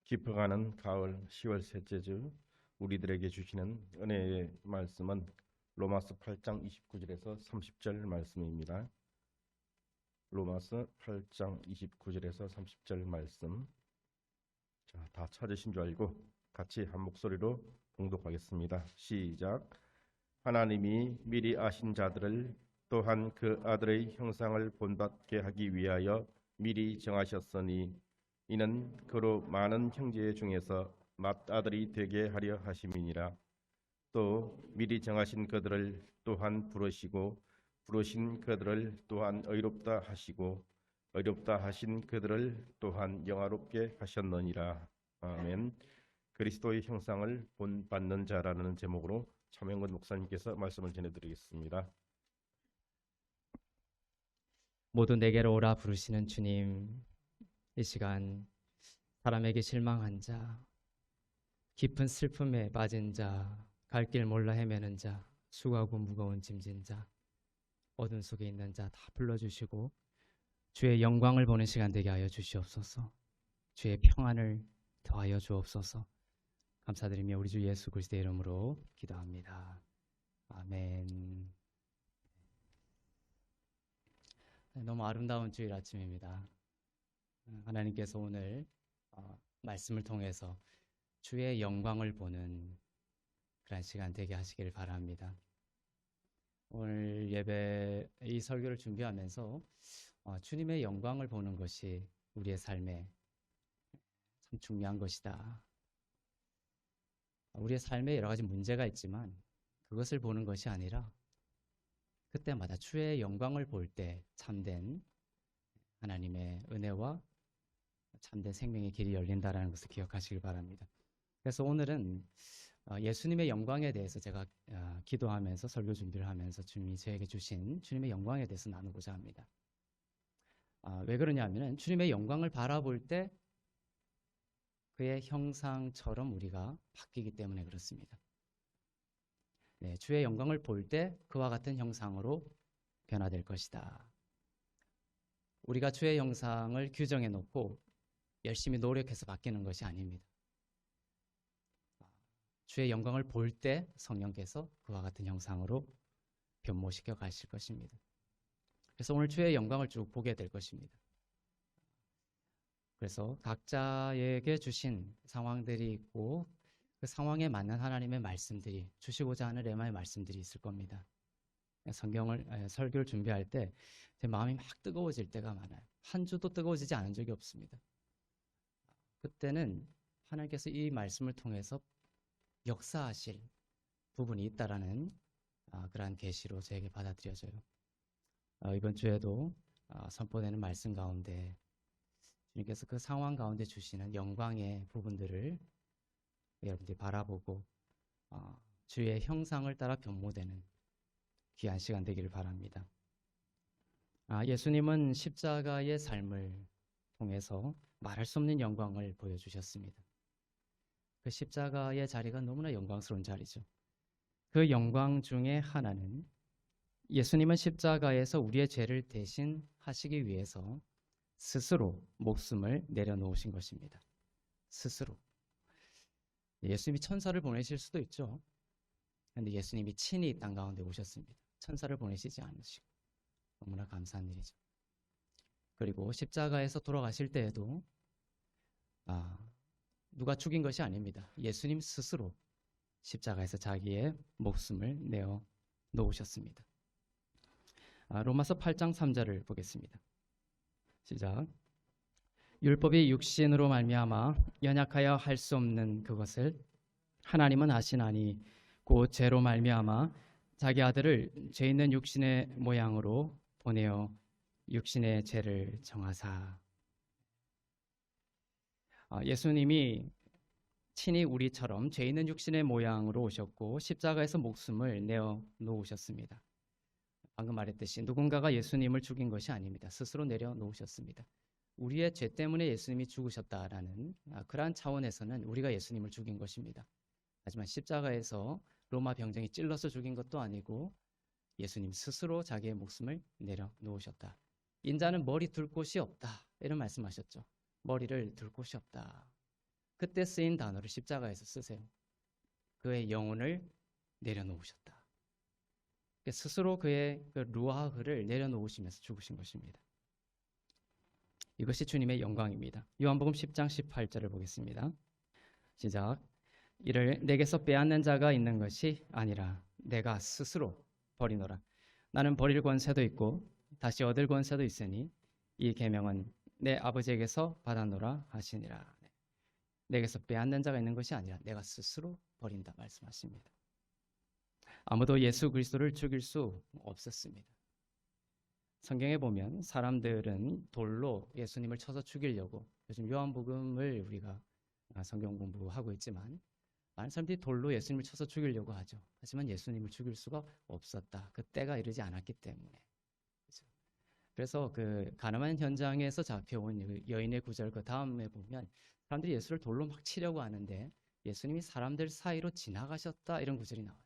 깊어가는 가을 10월 셋째 주 우리들에게 주시는 은혜의 말씀은 로마서 8장 29절에서 30절 말씀입니다. 로마서 8장 29절에서 30절 말씀. 자, 다 찾으신 줄 알고 같이 한 목소리로 봉독하겠습니다. 시작. 하나님이 미리 아신 자들을 또한 그 아들의 형상을 본받게 하기 위하여 미리 정하셨으니 이는 그로 많은 형제 중에서 맏아들이 되게 하려 하심이니라. 또 미리 정하신 그들을 또한 부르시고 부르신 그들을 또한 의롭다 하시고 의롭다 하신 그들을 또한 영화롭게 하셨느니라. 아멘. 그리스도의 형상을 본받는 자라는 제목으로 차명근 목사님께서 말씀을 전해드리겠습니다. 모두 내게로 오라 부르시는 주님, 이 시간 사람에게 실망한 자, 깊은 슬픔에 빠진 자, 갈 길 몰라 헤매는 자, 수고하고 무거운 짐진 자, 어둠 속에 있는 자 다 불러주시고 주의 영광을 보는 시간 되게 하여 주시옵소서. 주의 평안을 더하여 주옵소서. 감사드리며 우리 주 예수 그리스도의 이름으로 기도합니다. 아멘. 너무 아름다운 주일 아침입니다. 하나님께서 오늘 말씀을 통해서 주의 영광을 보는 그런 시간 되게 하시길 바랍니다. 오늘 예배 이 설교를 준비하면서 주님의 영광을 보는 것이 우리의 삶에 참 중요한 것이다. 우리의 삶에 여러 가지 문제가 있지만 그것을 보는 것이 아니라 그때마다 주의 영광을 볼 때 참된 하나님의 은혜와 참된 생명의 길이 열린다는 것을 기억하시길 바랍니다. 그래서 오늘은 예수님의 영광에 대해서 제가 기도하면서 설교 준비를 하면서 주님이 저에게 주신 주님의 영광에 대해서 나누고자 합니다. 왜 그러냐면 주님의 영광을 바라볼 때 그의 형상처럼 우리가 바뀌기 때문에 그렇습니다. 네, 주의 영광을 볼 때 그와 같은 형상으로 변화될 것이다. 우리가 주의 형상을 규정해 놓고 열심히 노력해서 바뀌는 것이 아닙니다. 주의 영광을 볼 때 성령께서 그와 같은 형상으로 변모시켜 가실 것입니다. 그래서 오늘 주의 영광을 쭉 보게 될 것입니다. 그래서 각자에게 주신 상황들이 있고 그 상황에 맞는 하나님의 말씀들이 주시고자 하는 레마의 말씀들이 있을 겁니다. 설교를 준비할 때 제 마음이 막 뜨거워질 때가 많아요. 한 주도 뜨거워지지 않은 적이 없습니다. 그때는 하나님께서 이 말씀을 통해서 역사하실 부분이 있다라는 그러한 계시로 저에게 받아들여져요. 이번 주에도 선포되는 말씀 가운데 주님께서 그 상황 가운데 주시는 영광의 부분들을 여러분들이 바라보고 주의 형상을 따라 변모되는 귀한 시간 되기를 바랍니다. 예수님은 십자가의 삶을 통해서 말할 수 없는 영광을 보여주셨습니다. 그 십자가의 자리가 너무나 영광스러운 자리죠. 그 영광 중에 하나는 예수님은 십자가에서 우리의 죄를 대신하시기 위해서 스스로 목숨을 내려놓으신 것입니다. 스스로. 예수님이 천사를 보내실 수도 있죠. 그런데 예수님이 친히 이 땅 가운데 오셨습니다. 천사를 보내시지 않으시고 너무나 감사한 일이죠. 그리고 십자가에서 돌아가실 때에도 누가 죽인 것이 아닙니다. 예수님 스스로 십자가에서 자기의 목숨을 내어 놓으셨습니다. 로마서 8장 3절을 보겠습니다. 시작. 율법이 육신으로 말미암아 연약하여 할 수 없는 그것을 하나님은 아시나니 곧 죄로 말미암아 자기 아들을 죄 있는 육신의 모양으로 보내어 육신의 죄를 정하사. 예수님이 친히 우리처럼 죄 있는 육신의 모양으로 오셨고 십자가에서 목숨을 내어 놓으셨습니다. 방금 말했듯이 누군가가 예수님을 죽인 것이 아닙니다. 스스로 내려놓으셨습니다. 우리의 죄 때문에 예수님이 죽으셨다라는 그러한 차원에서는 우리가 예수님을 죽인 것입니다. 하지만 십자가에서 로마 병정이 찔러서 죽인 것도 아니고 예수님 스스로 자기의 목숨을 내려놓으셨다. 인자는 머리 둘 곳이 없다 이런 말씀하셨죠. 머리를 둘 곳이 없다. 그때 쓰인 단어를 십자가에서 쓰세요. 그의 영혼을 내려놓으셨다. 스스로 그의 그 루아흐를 내려놓으시면서 죽으신 것입니다. 이것이 주님의 영광입니다. 요한복음 10장 18절을 보겠습니다. 시작. 이를 내게서 빼앗는 자가 있는 것이 아니라 내가 스스로 버리노라. 나는 버릴 권세도 있고 다시 얻을 권세도 있으니 이 계명은 내 아버지에게서 받아노라 하시니라. 내게서 빼앗는 자가 있는 것이 아니라 내가 스스로 버린다 말씀하십니다. 아무도 예수 그리스도를 죽일 수 없었습니다. 성경에 보면 사람들은 돌로 예수님을 쳐서 죽이려고, 요즘 요한복음을 우리가 성경 공부하고 있지만 많은 사람들이 돌로 예수님을 쳐서 죽이려고 하죠. 하지만 예수님을 죽일 수가 없었다. 그 때가 이르지 않았기 때문에. 그래서 그 가늠한 현장에서 잡혀온 여인의 구절 그 다음에 보면 사람들이 예수를 돌로 막 치려고 하는데 예수님이 사람들 사이로 지나가셨다, 이런 구절이 나와요.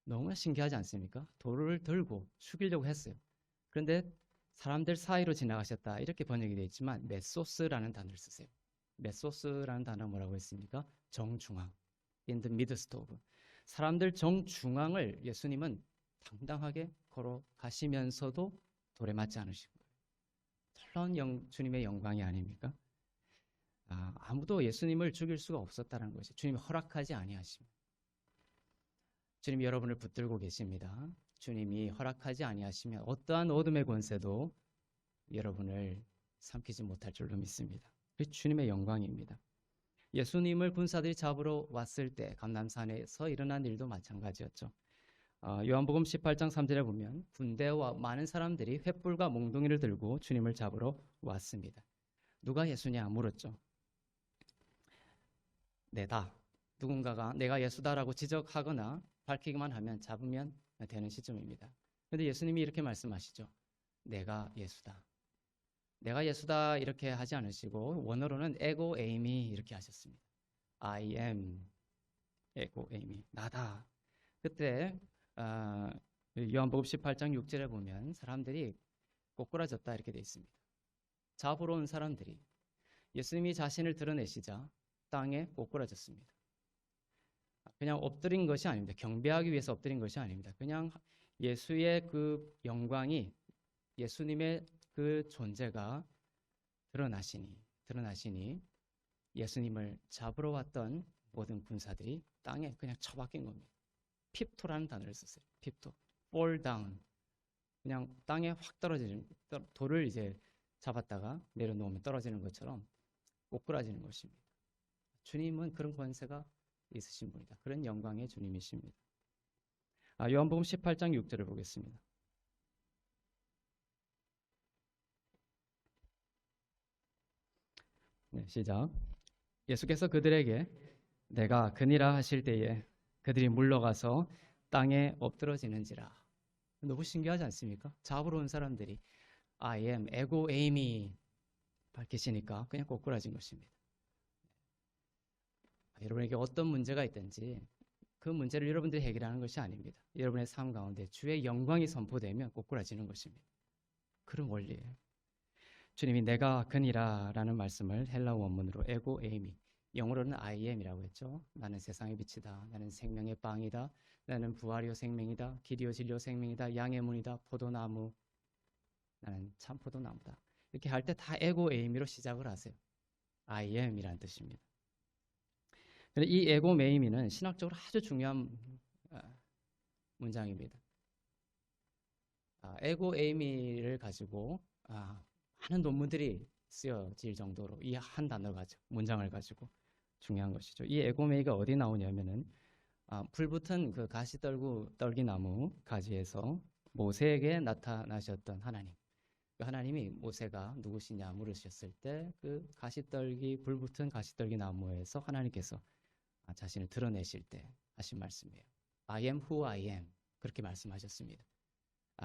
너무나 신기하지 않습니까? 돌을 들고 죽이려고 했어요. 그런데 사람들 사이로 지나가셨다, 이렇게 번역이 되어 있지만 메소스라는 단어를 쓰세요. 메소스라는 단어가 뭐라고 했습니까? 정중앙, in the midst of. 사람들 정중앙을 예수님은 당당하게 걸어가시면서도 돌에 맞지 않으신 거예요. 놀라운 주님의 영광이 아닙니까? 아무도 예수님을 죽일 수가 없었다는 것이 주님이 허락하지 아니하시면. 주님이 여러분을 붙들고 계십니다. 주님이 허락하지 아니하시면 어떠한 어둠의 권세도 여러분을 삼키지 못할 줄로 믿습니다. 그 주님의 영광입니다. 예수님을 군사들이 잡으러 왔을 때 감람산에서 일어난 일도 마찬가지였죠. 요한복음 18장 3절에 보면 군대와 많은 사람들이 횃불과 몽둥이를 들고 주님을 잡으러 왔습니다. 누가 예수냐 물었죠. 내다. 누군가가 내가 예수다라고 지적하거나 밝히기만 하면 잡으면 되는 시점입니다. 그런데 예수님이 이렇게 말씀하시죠. 내가 예수다. 내가 예수다 이렇게 하지 않으시고 원어로는 에고 에이미 이렇게 하셨습니다. I am 에고 에이미, 나다. 그때 요한복음 18장 6절에 보면 사람들이 꼬꾸라졌다 이렇게 되어 있습니다. 잡으러 온 사람들이 예수님이 자신을 드러내시자 땅에 꼬꾸라졌습니다. 그냥 엎드린 것이 아닙니다. 경배하기 위해서 엎드린 것이 아닙니다. 그냥 예수의 그 영광이, 예수님의 그 존재가 드러나시니 예수님을 잡으러 왔던 모든 군사들이 땅에 그냥 처박힌 겁니다. 핍토라는 단어를 썼어요. 핍토, fall down. 그냥 땅에 확 떨어지는, 돌을 이제 잡았다가 내려놓으면 떨어지는 것처럼 꼬꾸라지는 것입니다. 주님은 그런 권세가 있으신 분이다. 그런 영광의 주님이십니다. 요한복음 18장 6절을 보겠습니다. 네, 시작. 예수께서 그들에게 내가 그니라 하실 때에 그들이 물러가서 땅에 엎드러지는지라. 너무 신기하지 않습니까? 잡으러 온 사람들이 I am, 에고 에이미 밝히시니까 그냥 꼬꾸라진 것입니다. 여러분에게 어떤 문제가 있든지 그 문제를 여러분들이 해결하는 것이 아닙니다. 여러분의 삶 가운데 주의 영광이 선포되면 꼬꾸라지는 것입니다. 그런 원리예요. 주님이 내가 그니라 라는 말씀을 헬라어 원문으로 에고 에이미, 영어로는 I am이라고 했죠. 나는 세상의 빛이다. 나는 생명의 빵이다. 나는 부활이요 생명이다. 길이요 진리요 생명이다. 양의 문이다. 포도나무. 나는 참 포도나무다. 이렇게 할 때 다 에고 에이미로 시작을 하세요. I am이라는 뜻입니다. 이 에고 메이미는 신학적으로 아주 중요한 문장입니다. 에고 에이미를 가지고 많은 논문들이 쓰여질 정도로 이 한 단어를 가지고, 문장을 가지고 중요한 것이죠. 이 에고 메이가 어디 나오냐면은 불붙은 그 가시떨기 나무 가지에서 모세에게 나타나셨던 하나님. 그 하나님이 모세가 누구시냐 물으셨을 때 그 불붙은 가시떨기 나무에서 하나님께서 자신을 드러내실 때 하신 말씀이에요. I am who I am. 그렇게 말씀하셨습니다.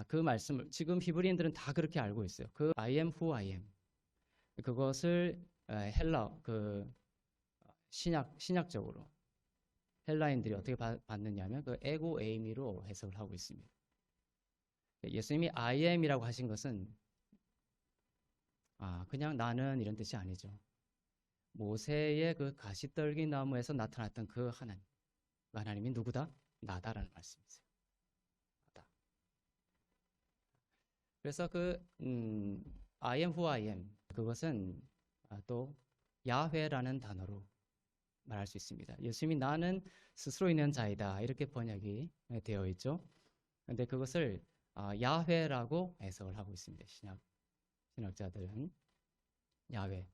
그 말씀을 지금 히브리인들은 다 그렇게 알고 있어요. 그 I am who I am. 그것을 헬라 신약적으로 헬라인들이 어떻게 받느냐면 그 에고 에이미로 해석을 하고 있습니다. 예수님이 I am이라고 하신 것은 그냥 나는 이런 뜻이 아니죠. 모세의 그 가시떨기 나무에서 나타났던 그 하나님이 누구다? 나다라는 말씀이세요. 나다. 그래서 I am who I am, 그것은 또 야훼라는 단어로 말할 수 있습니다. 예수님이 나는 스스로 있는 자이다, 이렇게 번역이 되어 있죠. 그런데 그것을 야훼라고 해석을 하고 있습니다. 신학자들은 야훼.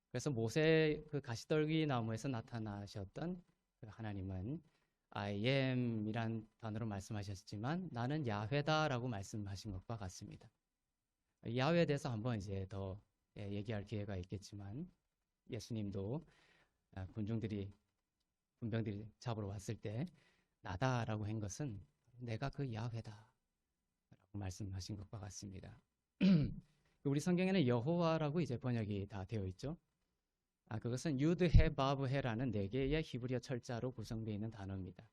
그래서 모세 그 가시떨기 나무에서 나타나셨던 그 하나님은 I am이란 단어로 말씀하셨지만 나는 야훼다라고 말씀하신 것과 같습니다. 야훼에 대해서 한번 이제 더 얘기할 기회가 있겠지만, 예수님도 군병들이 잡으러 왔을 때 나다라고 한 것은 내가 그 야훼다라고 말씀하신 것과 같습니다. 우리 성경에는 여호와라고 이제 번역이 다 되어 있죠. 그것은 유드 해 바브 해라는 4개의 히브리어 철자로 구성되어 있는 단어입니다.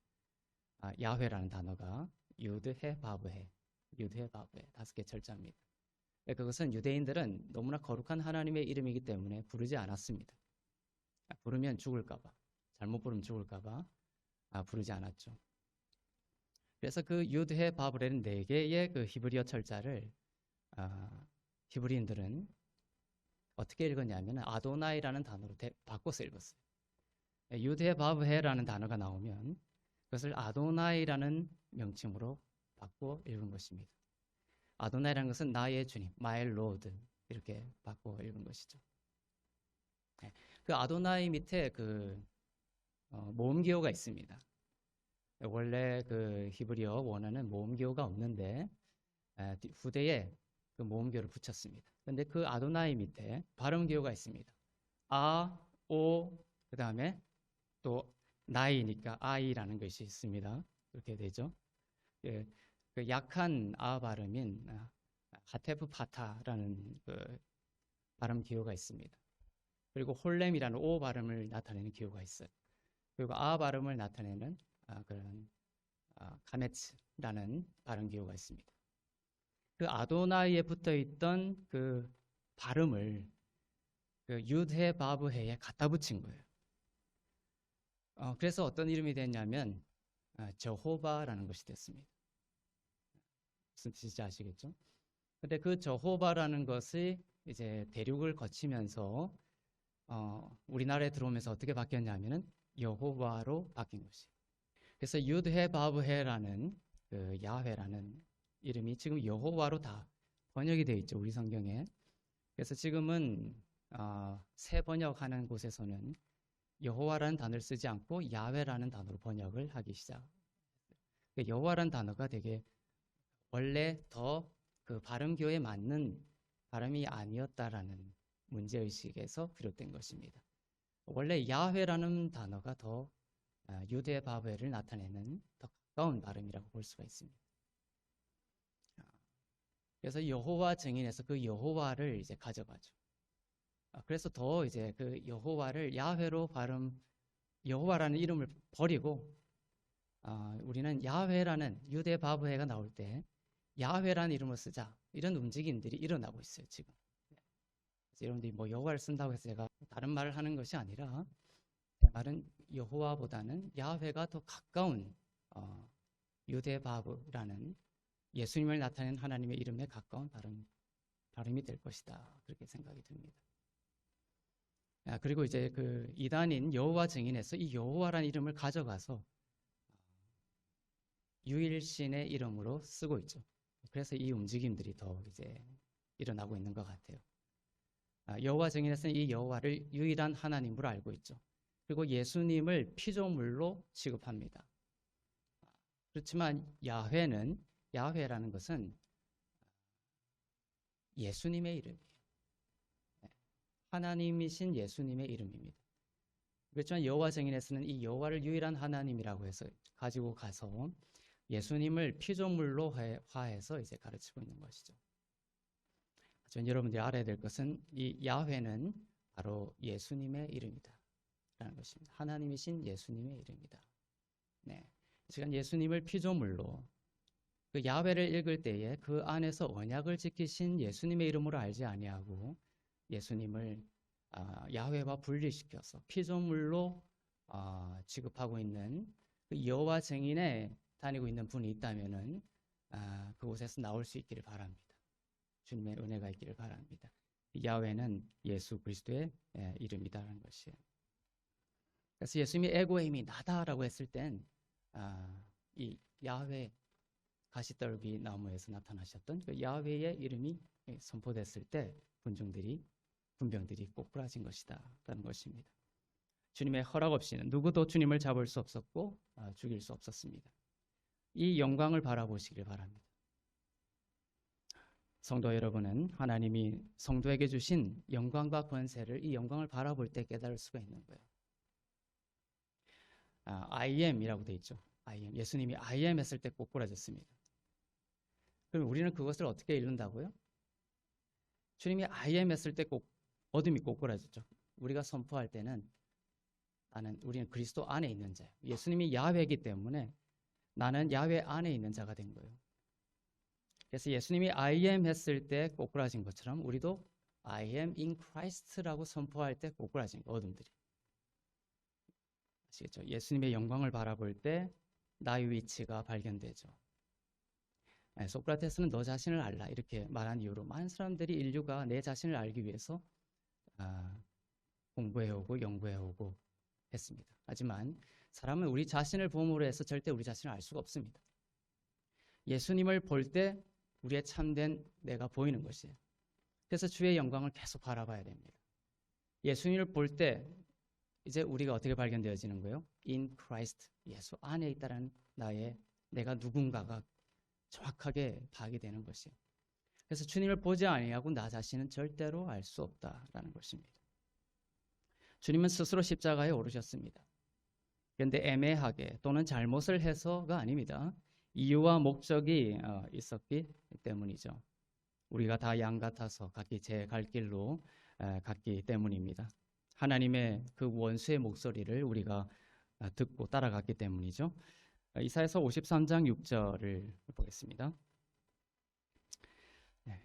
야훼라는 단어가 유드 해 바브 해 5개 철자입니다. 그것은 유대인들은 너무나 거룩한 하나님의 이름이기 때문에 부르지 않았습니다. 부르면 죽을까봐, 잘못 부르면 죽을까봐 부르지 않았죠. 그래서 그 유드 해 바브라는 4개의 그 히브리어 철자를 히브리인들은 어떻게 읽었냐면 아도나이라는 단어로 바꿔서 읽었어요. 유대 바브헤라는 단어가 나오면 그것을 아도나이라는 명칭으로 바꿔 읽은 것입니다. 아도나이라는 것은 나의 주님, my Lord, 이렇게 바꿔 읽은 것이죠. 그 아도나이 밑에 그 모음기호가 있습니다. 원래 그 히브리어 원어는 모음기호가 없는데 후대에 그 모음기호를 붙였습니다. 그런데 그 아도나이 밑에 발음기호가 있습니다. 아, 오, 그 다음에 또 나이니까 아이라는 것이 있습니다. 그렇게 되죠. 그 약한 아 발음인 하테프 파타라는 그 발음 기호가 있습니다. 그리고 홀렘이라는 오 발음을 나타내는 기호가 있어요. 그리고 아 발음을 나타내는 그런 카메츠라는 발음 기호가 있습니다. 그 아도나이에 붙어 있던 그 발음을 그 유드해 바브해에 갖다 붙인 거예요. 그래서 어떤 이름이 됐냐면 저호바라는 것이 됐습니다. 무슨 뜻인지 아시겠죠? 근데 그 저호바라는 것이 이제 대륙을 거치면서 우리나라에 들어오면서 어떻게 바뀌었냐면은 여호와로 바뀐 것이. 그래서 유드해 바브해라는 그 야훼라는 이름이 지금 여호와로 다 번역이 되어 있죠, 우리 성경에. 그래서 지금은 새 번역하는 곳에서는 여호와라는 단어를 쓰지 않고 야훼라는 단어로 번역을 하기 시작. 여호와라는 단어가 되게 원래 더 그 발음교에 맞는 발음이 아니었다라는 문제의식에서 비롯된 것입니다. 원래 야훼라는 단어가 더 유대 바벨을 나타내는 더 가까운 발음이라고 볼 수가 있습니다. 그래서 여호와 증인에서 그 여호와를 이제 가져가죠. 그래서 더 이제 그 여호와를 야훼로 여호와라는 이름을 버리고 우리는 야훼라는 유대 바브해가 나올 때 야훼라는 이름을 쓰자, 이런 움직임들이 일어나고 있어요, 지금. 그래서 여러분들이 뭐 여호와를 쓴다고 해서 제가 다른 말을 하는 것이 아니라, 제 말은 여호와보다는 야훼가 더 가까운 유대 바브라는 예수님을 나타낸 하나님의 이름에 가까운 발음이 될 것이다, 그렇게 생각이 듭니다. 그리고 이제 그 이단인 여호와 증인에서 이 여호와라는 이름을 가져가서 유일신의 이름으로 쓰고 있죠. 그래서 이 움직임들이 더 이제 일어나고 있는 것 같아요. 여호와 증인에서는 이 여호와를 유일한 하나님으로 알고 있죠. 그리고 예수님을 피조물로 취급합니다. 그렇지만 야훼라는 것은 예수님의 이름이에요. 하나님이신 예수님의 이름입니다. 그렇지만 여호와 증인에서는 이 여호와를 유일한 하나님이라고 해서 가지고 가서 예수님을 피조물로 화해서 이제 가르치고 있는 것이죠. 전 여러분들이 알아야 될 것은 이 야훼는 바로 예수님의 이름이다 라는 것입니다. 하나님이신 예수님의 이름이다. 네. 시간 예수님을 피조물로, 그 야훼를 읽을 때에 그 안에서 언약을 지키신 예수님의 이름으로 알지 아니하고 예수님을 야훼와 분리시켜서 피조물로 취급하고 있는 그 여호와 증인에 다니고 있는 분이 있다면은 그곳에서 나올 수 있기를 바랍니다. 주님의 은혜가 있기를 바랍니다. 야훼는 예수 그리스도의 이름이다라는 것이에요. 그래서 예수님이 에고의 힘이 나다라고 했을 땐 이 야훼 가시떨기 나무에서 나타나셨던 그 야훼의 이름이 선포됐을 때 군병들이 꼬꾸라진 것이다라는 것입니다. 주님의 허락 없이는 누구도 주님을 잡을 수 없었고 죽일 수 없었습니다. 이 영광을 바라보시길 바랍니다. 성도 여러분은 하나님이 성도에게 주신 영광과 권세를 이 영광을 바라볼 때 깨달을 수가 있는 거예요. I am이라고 되어 있죠. I am. 예수님이 I am 했을 때 꼬꾸라졌습니다. 그럼 우리는 그것을 어떻게 읽는다고요? 주님이 I am 했을 때 어둠이 꼬꾸라졌죠. 우리가 선포할 때는 우리는 그리스도 안에 있는 자예요. 예수님이 야훼이기 때문에 나는 야훼 안에 있는 자가 된 거예요. 그래서 예수님이 I am 했을 때 꼬꾸라진 것처럼 우리도 I am in Christ라고 선포할 때 꼬꾸라진 거예요. 어둠들이. 아시겠죠? 예수님의 영광을 바라볼 때 나의 위치가 발견되죠. 소크라테스는 너 자신을 알라 이렇게 말한 이유로 많은 사람들이 인류가 내 자신을 알기 위해서 공부해오고 연구해오고 했습니다. 하지만 사람은 우리 자신을 보므로 해서 절대 우리 자신을 알 수가 없습니다. 예수님을 볼 때 우리의 참된 내가 보이는 것이에요. 그래서 주의 영광을 계속 바라봐야 됩니다. 예수님을 볼 때 이제 우리가 어떻게 발견되어지는 거예요? In Christ, 예수 안에 있다는 내가 누군가가 정확하게 파악이 되는 것이에요. 그래서 주님을 보지 아니하고 나 자신은 절대로 알 수 없다라는 것입니다. 주님은 스스로 십자가에 오르셨습니다. 그런데 애매하게 또는 잘못을 해서가 아닙니다. 이유와 목적이 있었기 때문이죠. 우리가 다 양 같아서 각기 제 갈 길로 갔기 때문입니다. 하나님의 그 원수의 목소리를 우리가 듣고 따라갔기 때문이죠. 이사야서 53장 6절을 보겠습니다.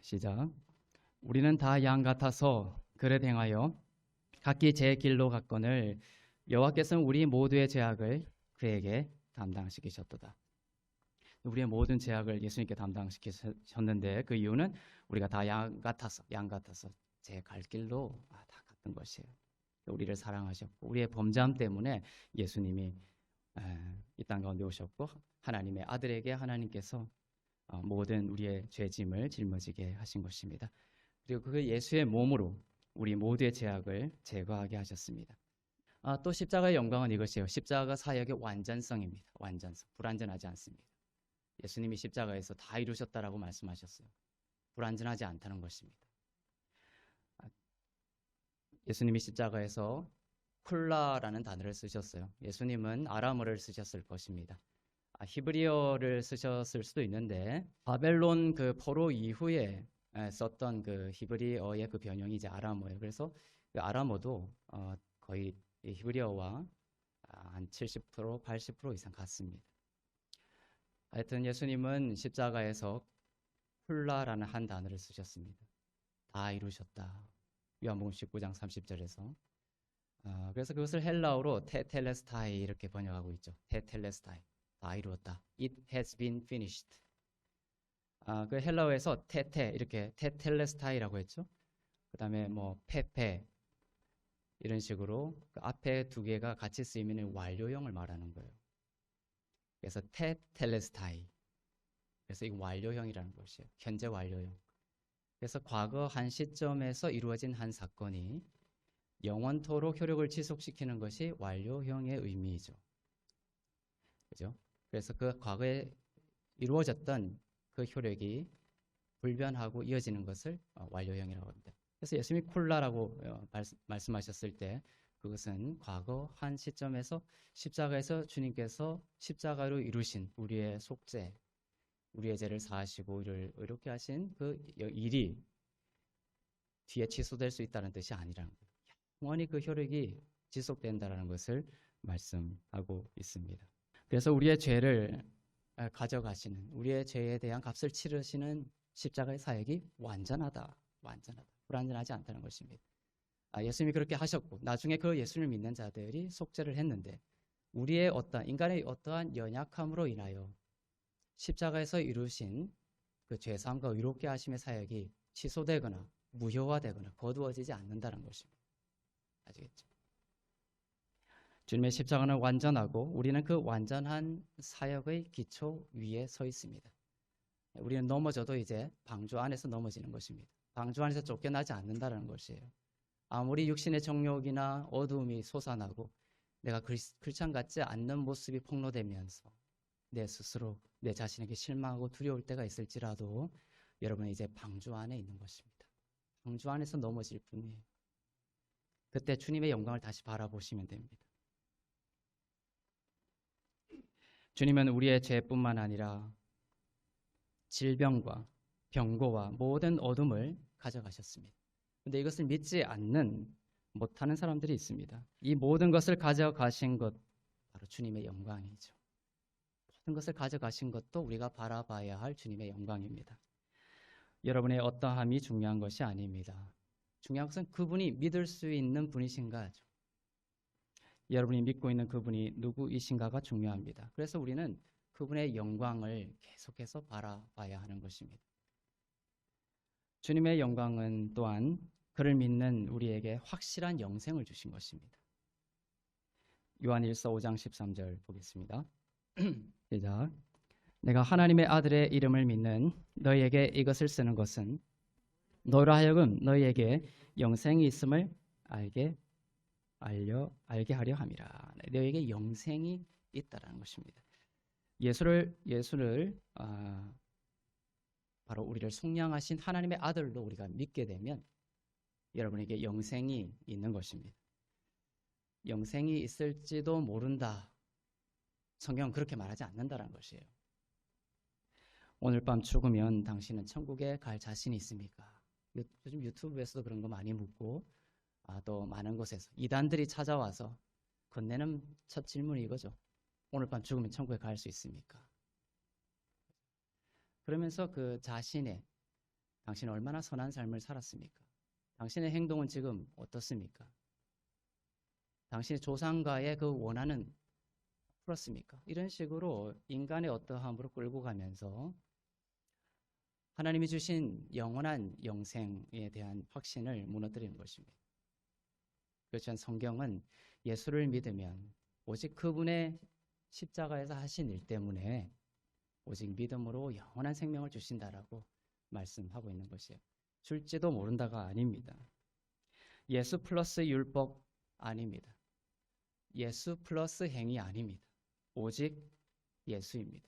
시작. 우리는 다 양 같아서 그릇 행하여 각기 제 길로 갔거늘 여호와께서는 우리 모두의 죄악을 그에게 담당시키셨도다. 우리의 모든 죄악을 예수님께 담당시키셨는데 그 이유는 우리가 다 양 같아서 제 갈 길로 다 갔던 것이에요. 우리를 사랑하셨고 우리의 범죄함 때문에 예수님이 이 땅 가운데 오셨고 하나님의 아들에게 하나님께서 모든 우리의 죄짐을 짊어지게 하신 것입니다. 그리고 그 예수의 몸으로 우리 모두의 죄악을 제거하게 하셨습니다. 또 십자가의 영광은 이것이에요. 십자가 사역의 완전성입니다. 완전성. 불완전하지 않습니다. 예수님이 십자가에서 다 이루셨다라고 말씀하셨어요. 불완전하지 않다는 것입니다. 예수님이 십자가에서 쿨라라는 단어를 쓰셨어요. 예수님은 아람어를 쓰셨을 것입니다. 히브리어를 쓰셨을 수도 있는데 바벨론 그 포로 이후에 썼던 그 히브리어의 그 변형이 이제 아람어예요. 그래서 그 아람어도 거의 히브리어와 한 70%, 80% 이상 같습니다. 하여튼 예수님은 십자가에서 쿨라라는 한 단어를 쓰셨습니다. 다 이루셨다. 요한복음 19장 30절에서 그래서 그것을 헬라어로 테텔레스타이 이렇게 번역하고 있죠. 테텔레스타이. 다 이루었다. It has been finished. 그 헬라어에서 테테 이렇게 테텔레스타이라고 했죠. 그다음에 뭐 페페 이런 식으로 그 앞에 두 개가 같이 쓰이면 완료형을 말하는 거예요. 그래서 테텔레스타이. 그래서 이 완료형이라는 것이에요. 현재 완료형. 그래서 과거 한 시점에서 이루어진 한 사건이 영원토록 효력을 지속시키는 것이 완료형의 의미이죠. 그죠? 그래서 그 과거에 이루어졌던 그 효력이 불변하고 이어지는 것을 완료형이라고 합니다. 그래서 예수님이 쿨라라고 말씀하셨을 때 그것은 과거 한 시점에서 십자가에서 주님께서 십자가로 이루신 우리의 속죄, 우리의 죄를 사하시고 우리를 의롭게 하신 그 일이 뒤에 취소될 수 있다는 뜻이 아니라는 거예요. 영원히 그 효력이 지속된다는 것을 말씀하고 있습니다. 그래서 우리의 죄를 가져가시는 우리의 죄에 대한 값을 치르시는 십자가의 사역이 완전하다. 완전하다. 불완전하지 않다는 것입니다. 예수님이 그렇게 하셨고 나중에 그 예수님을 믿는 자들이 속죄를 했는데 우리의 인간의 어떠한 연약함으로 인하여 십자가에서 이루신 그 죄사함과 의롭게 하심의 사역이 취소되거나 무효화되거나 거두어지지 않는다는 것입니다. 아시겠죠? 주님의 십자가는 완전하고 우리는 그 완전한 사역의 기초 위에 서 있습니다. 우리는 넘어져도 이제 방주 안에서 넘어지는 것입니다. 방주 안에서 쫓겨나지 않는다는 것이에요. 아무리 육신의 정욕이나 어두움이 솟아나고 내가 크리스찬 같지 않는 모습이 폭로되면서 내 스스로 내 자신에게 실망하고 두려울 때가 있을지라도 여러분은 이제 방주 안에 있는 것입니다. 방주 안에서 넘어질 뿐이에요. 그때 주님의 영광을 다시 바라보시면 됩니다. 주님은 우리의 죄뿐만 아니라 질병과 병고와 모든 어둠을 가져가셨습니다. 그런데 이것을 믿지 못하는 사람들이 있습니다. 이 모든 것을 가져가신 것 바로 주님의 영광이죠. 모든 것을 가져가신 것도 우리가 바라봐야 할 주님의 영광입니다. 여러분의 어떠함이 중요한 것이 아닙니다. 중요한 것은 그분이 믿을 수 있는 분이신가죠. 여러분이 믿고 있는 그분이 누구이신가가 중요합니다. 그래서 우리는 그분의 영광을 계속해서 바라봐야 하는 것입니다. 주님의 영광은 또한 그를 믿는 우리에게 확실한 영생을 주신 것입니다. 요한일서 5장 13절 보겠습니다. 시작. 내가 하나님의 아들의 이름을 믿는 너희에게 이것을 쓰는 것은 너희로 하여금 너희에게 영생이 있음을 알게 하려 함이라. 너희에게 영생이 있다라는 것입니다. 예수를 바로 우리를 속량하신 하나님의 아들로 우리가 믿게 되면 여러분에게 영생이 있는 것입니다. 영생이 있을지도 모른다. 성경은 그렇게 말하지 않는다는 것이에요. 오늘 밤 죽으면 당신은 천국에 갈 자신이 있습니까? 요즘 유튜브에서도 그런 거 많이 묻고 또 많은 곳에서 이단들이 찾아와서 건네는 첫 질문이 이거죠. 오늘 밤 죽으면 천국에 갈 수 있습니까? 그러면서 그 자신의 당신은 얼마나 선한 삶을 살았습니까? 당신의 행동은 지금 어떻습니까? 당신의 조상과의 그 원한은 풀었습니까? 이런 식으로 인간의 어떠함으로 끌고 가면서 하나님이 주신 영원한 영생에 대한 확신을 무너뜨리는 것입니다. 그렇지만 성경은 예수를 믿으면 오직 그분의 십자가에서 하신 일 때문에 오직 믿음으로 영원한 생명을 주신다라고 말씀하고 있는 것이에요. 줄지도 모른다가 아닙니다. 예수 플러스 율법 아닙니다. 예수 플러스 행위 아닙니다. 오직 예수입니다.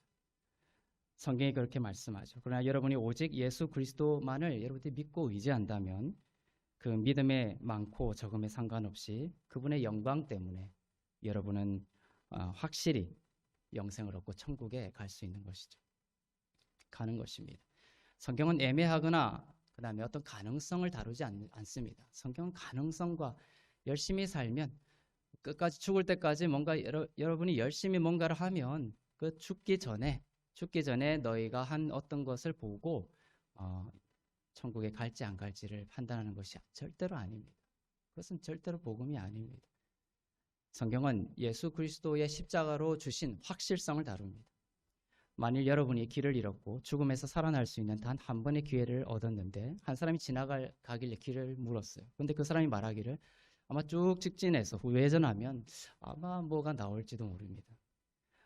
성경이 그렇게 말씀하죠. 그러나 여러분이 오직 예수 그리스도만을 여러분들이 믿고 의지한다면 그 믿음의 많고 적음에 상관없이 그분의 영광 때문에 여러분은 확실히 영생을 얻고 천국에 갈 수 있는 것이죠. 가는 것입니다. 성경은 애매하거나 그 다음에 어떤 가능성을 다루지 않습니다. 성경은 가능성과 열심히 살면 끝까지 죽을 때까지 뭔가 여러분이 열심히 뭔가를 하면 그 죽기 전에 너희가 한 어떤 것을 보고 천국에 갈지 안 갈지를 판단하는 것이 절대로 아닙니다. 그것은 절대로 복음이 아닙니다. 성경은 예수 그리스도의 십자가로 주신 확실성을 다룹니다. 만일 여러분이 길을 잃었고 죽음에서 살아날 수 있는 단 한 번의 기회를 얻었는데 한 사람이 지나가길래 길을 물었어요. 그런데 그 사람이 말하기를 아마 쭉 직진해서 우회전하면 아마 뭐가 나올지도 모릅니다.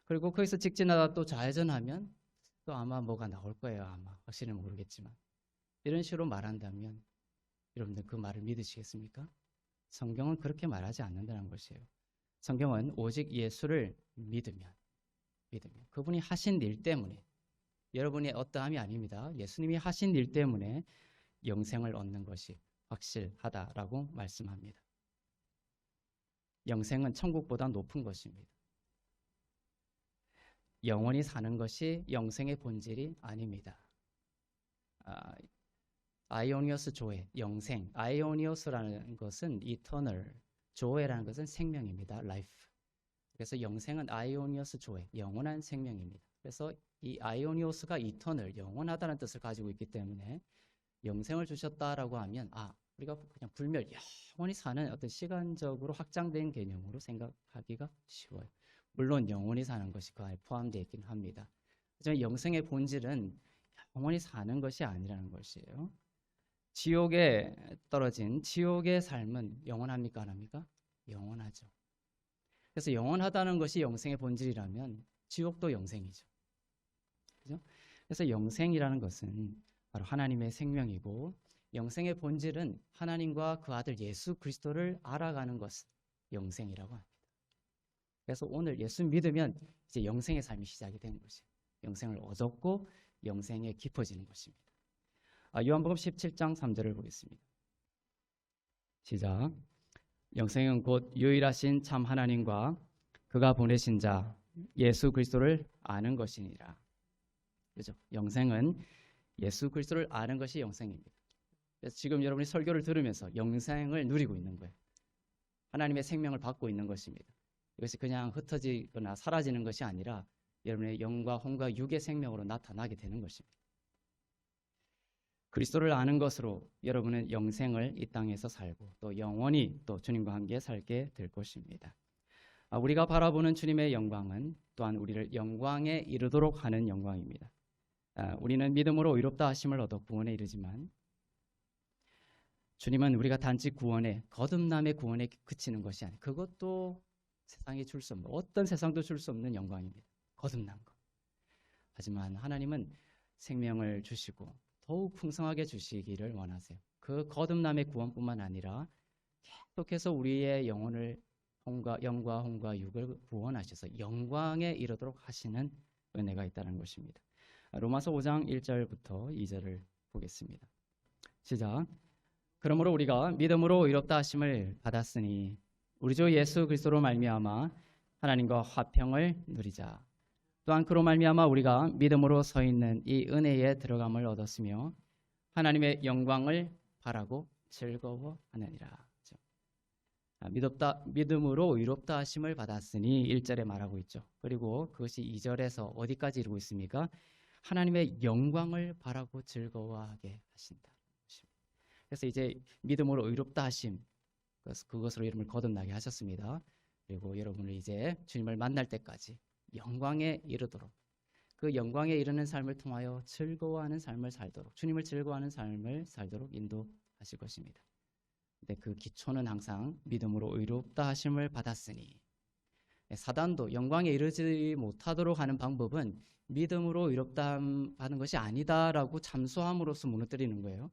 그리고 거기서 직진하다 또 좌회전하면 또 아마 뭐가 나올 거예요. 아마 확실히는 모르겠지만 이런 식으로 말한다면 여러분들 그 말을 믿으시겠습니까? 성경은 그렇게 말하지 않는다는 것이에요. 성경은 오직 예수를 믿으면 그분이 하신 일 때문에 여러분의 어떠함이 아닙니다. 예수님이 하신 일 때문에 영생을 얻는 것이 확실하다라고 말씀합니다. 영생은 천국보다 높은 것입니다. 영원히 사는 것이 영생의 본질이 아닙니다. 아이오니오스 조회, 영생. 아이오니오스라는 것은 eternal, 조회라는 것은 생명입니다. life. 그래서 영생은 아이오니오스 조회, 영원한 생명입니다. 그래서 이 아이오니오스가 eternal, 영원하다는 뜻을 가지고 있기 때문에 영생을 주셨다라고 하면 우리가 그냥 불멸 영원히 사는 어떤 시간적으로 확장된 개념으로 생각하기가 쉬워요. 물론 영원히 사는 것이 그 안에 포함되어 있긴 합니다. 하지만 영생의 본질은 영원히 사는 것이 아니라는 것이에요. 지옥에 떨어진 지옥의 삶은 영원합니까? 안 합니까? 영원하죠. 그래서 영원하다는 것이 영생의 본질이라면 지옥도 영생이죠. 그죠? 그래서 영생이라는 것은 바로 하나님의 생명이고, 영생의 본질은 하나님과 그 아들 예수 그리스도를 알아가는 것을 영생이라고 합니다. 그래서 오늘 예수 믿으면 이제 영생의 삶이 시작이 되는 것이에요. 영생을 얻었고 영생에 깊어지는 것입니다. 요한복음 17장 3절을 보겠습니다. 시작. 영생은 곧 유일하신 참 하나님과 그가 보내신 자 예수 그리스도를 아는 것이니라. 그죠? 영생은 예수 그리스도를 아는 것이 영생입니다. 그래서 지금 여러분이 설교를 들으면서 영생을 누리고 있는 거예요. 하나님의 생명을 받고 있는 것입니다. 이것이 그냥 흩어지거나 사라지는 것이 아니라 여러분의 영과 혼과 육의 생명으로 나타나게 되는 것입니다. 그리스도를 아는 것으로 여러분은 영생을 이 땅에서 살고 또 영원히 또 주님과 함께 살게 될 것입니다. 우리가 바라보는 주님의 영광은 또한 우리를 영광에 이르도록 하는 영광입니다. 우리는 믿음으로 의롭다 하심을 얻어 구원에 이르지만 주님은 우리가 단지 구원에, 거듭남의 구원에 그치는 것이 아니에요. 그것도 세상이 줄 수 없는, 어떤 세상도 줄 수 없는 영광입니다. 거듭난 것. 하지만 하나님은 생명을 주시고 더욱 풍성하게 주시기를 원하세요. 그 거듭남의 구원뿐만 아니라 계속해서 우리의 영혼을 영과 혼과 육을 구원하셔서 영광에 이르도록 하시는 은혜가 있다는 것입니다. 로마서 5장 1절부터 2절을 보겠습니다. 시작. 그러므로 우리가 믿음으로 의롭다 하심을 받았으니 우리 주 예수 그리스도로 말미암아 하나님과 화평을 누리자. 또한 그로 말미암아 우리가 믿음으로 서 있는 이 은혜에 들어감을 얻었으며 하나님의 영광을 바라고 즐거워하느니라. 믿음으로 의롭다 하심을 받았으니 1절에 말하고 있죠. 그리고 그것이 2절에서 어디까지 이루고 있습니까? 하나님의 영광을 바라고 즐거워하게 하신다. 그래서 이제 믿음으로 의롭다 하심, 그것으로 여러분을 거듭나게 하셨습니다. 그리고 여러분을 이제 주님을 만날 때까지 영광에 이르도록, 그 영광에 이르는 삶을 통하여 즐거워하는 삶을 살도록, 주님을 즐거워하는 삶을 살도록 인도하실 것입니다. 근데 그 기초는 항상 믿음으로 의롭다 하심을 받았으니, 사단도 영광에 이르지 못하도록 하는 방법은 믿음으로 의롭다 받는 것이 아니다라고 잠수함으로써 무너뜨리는 거예요.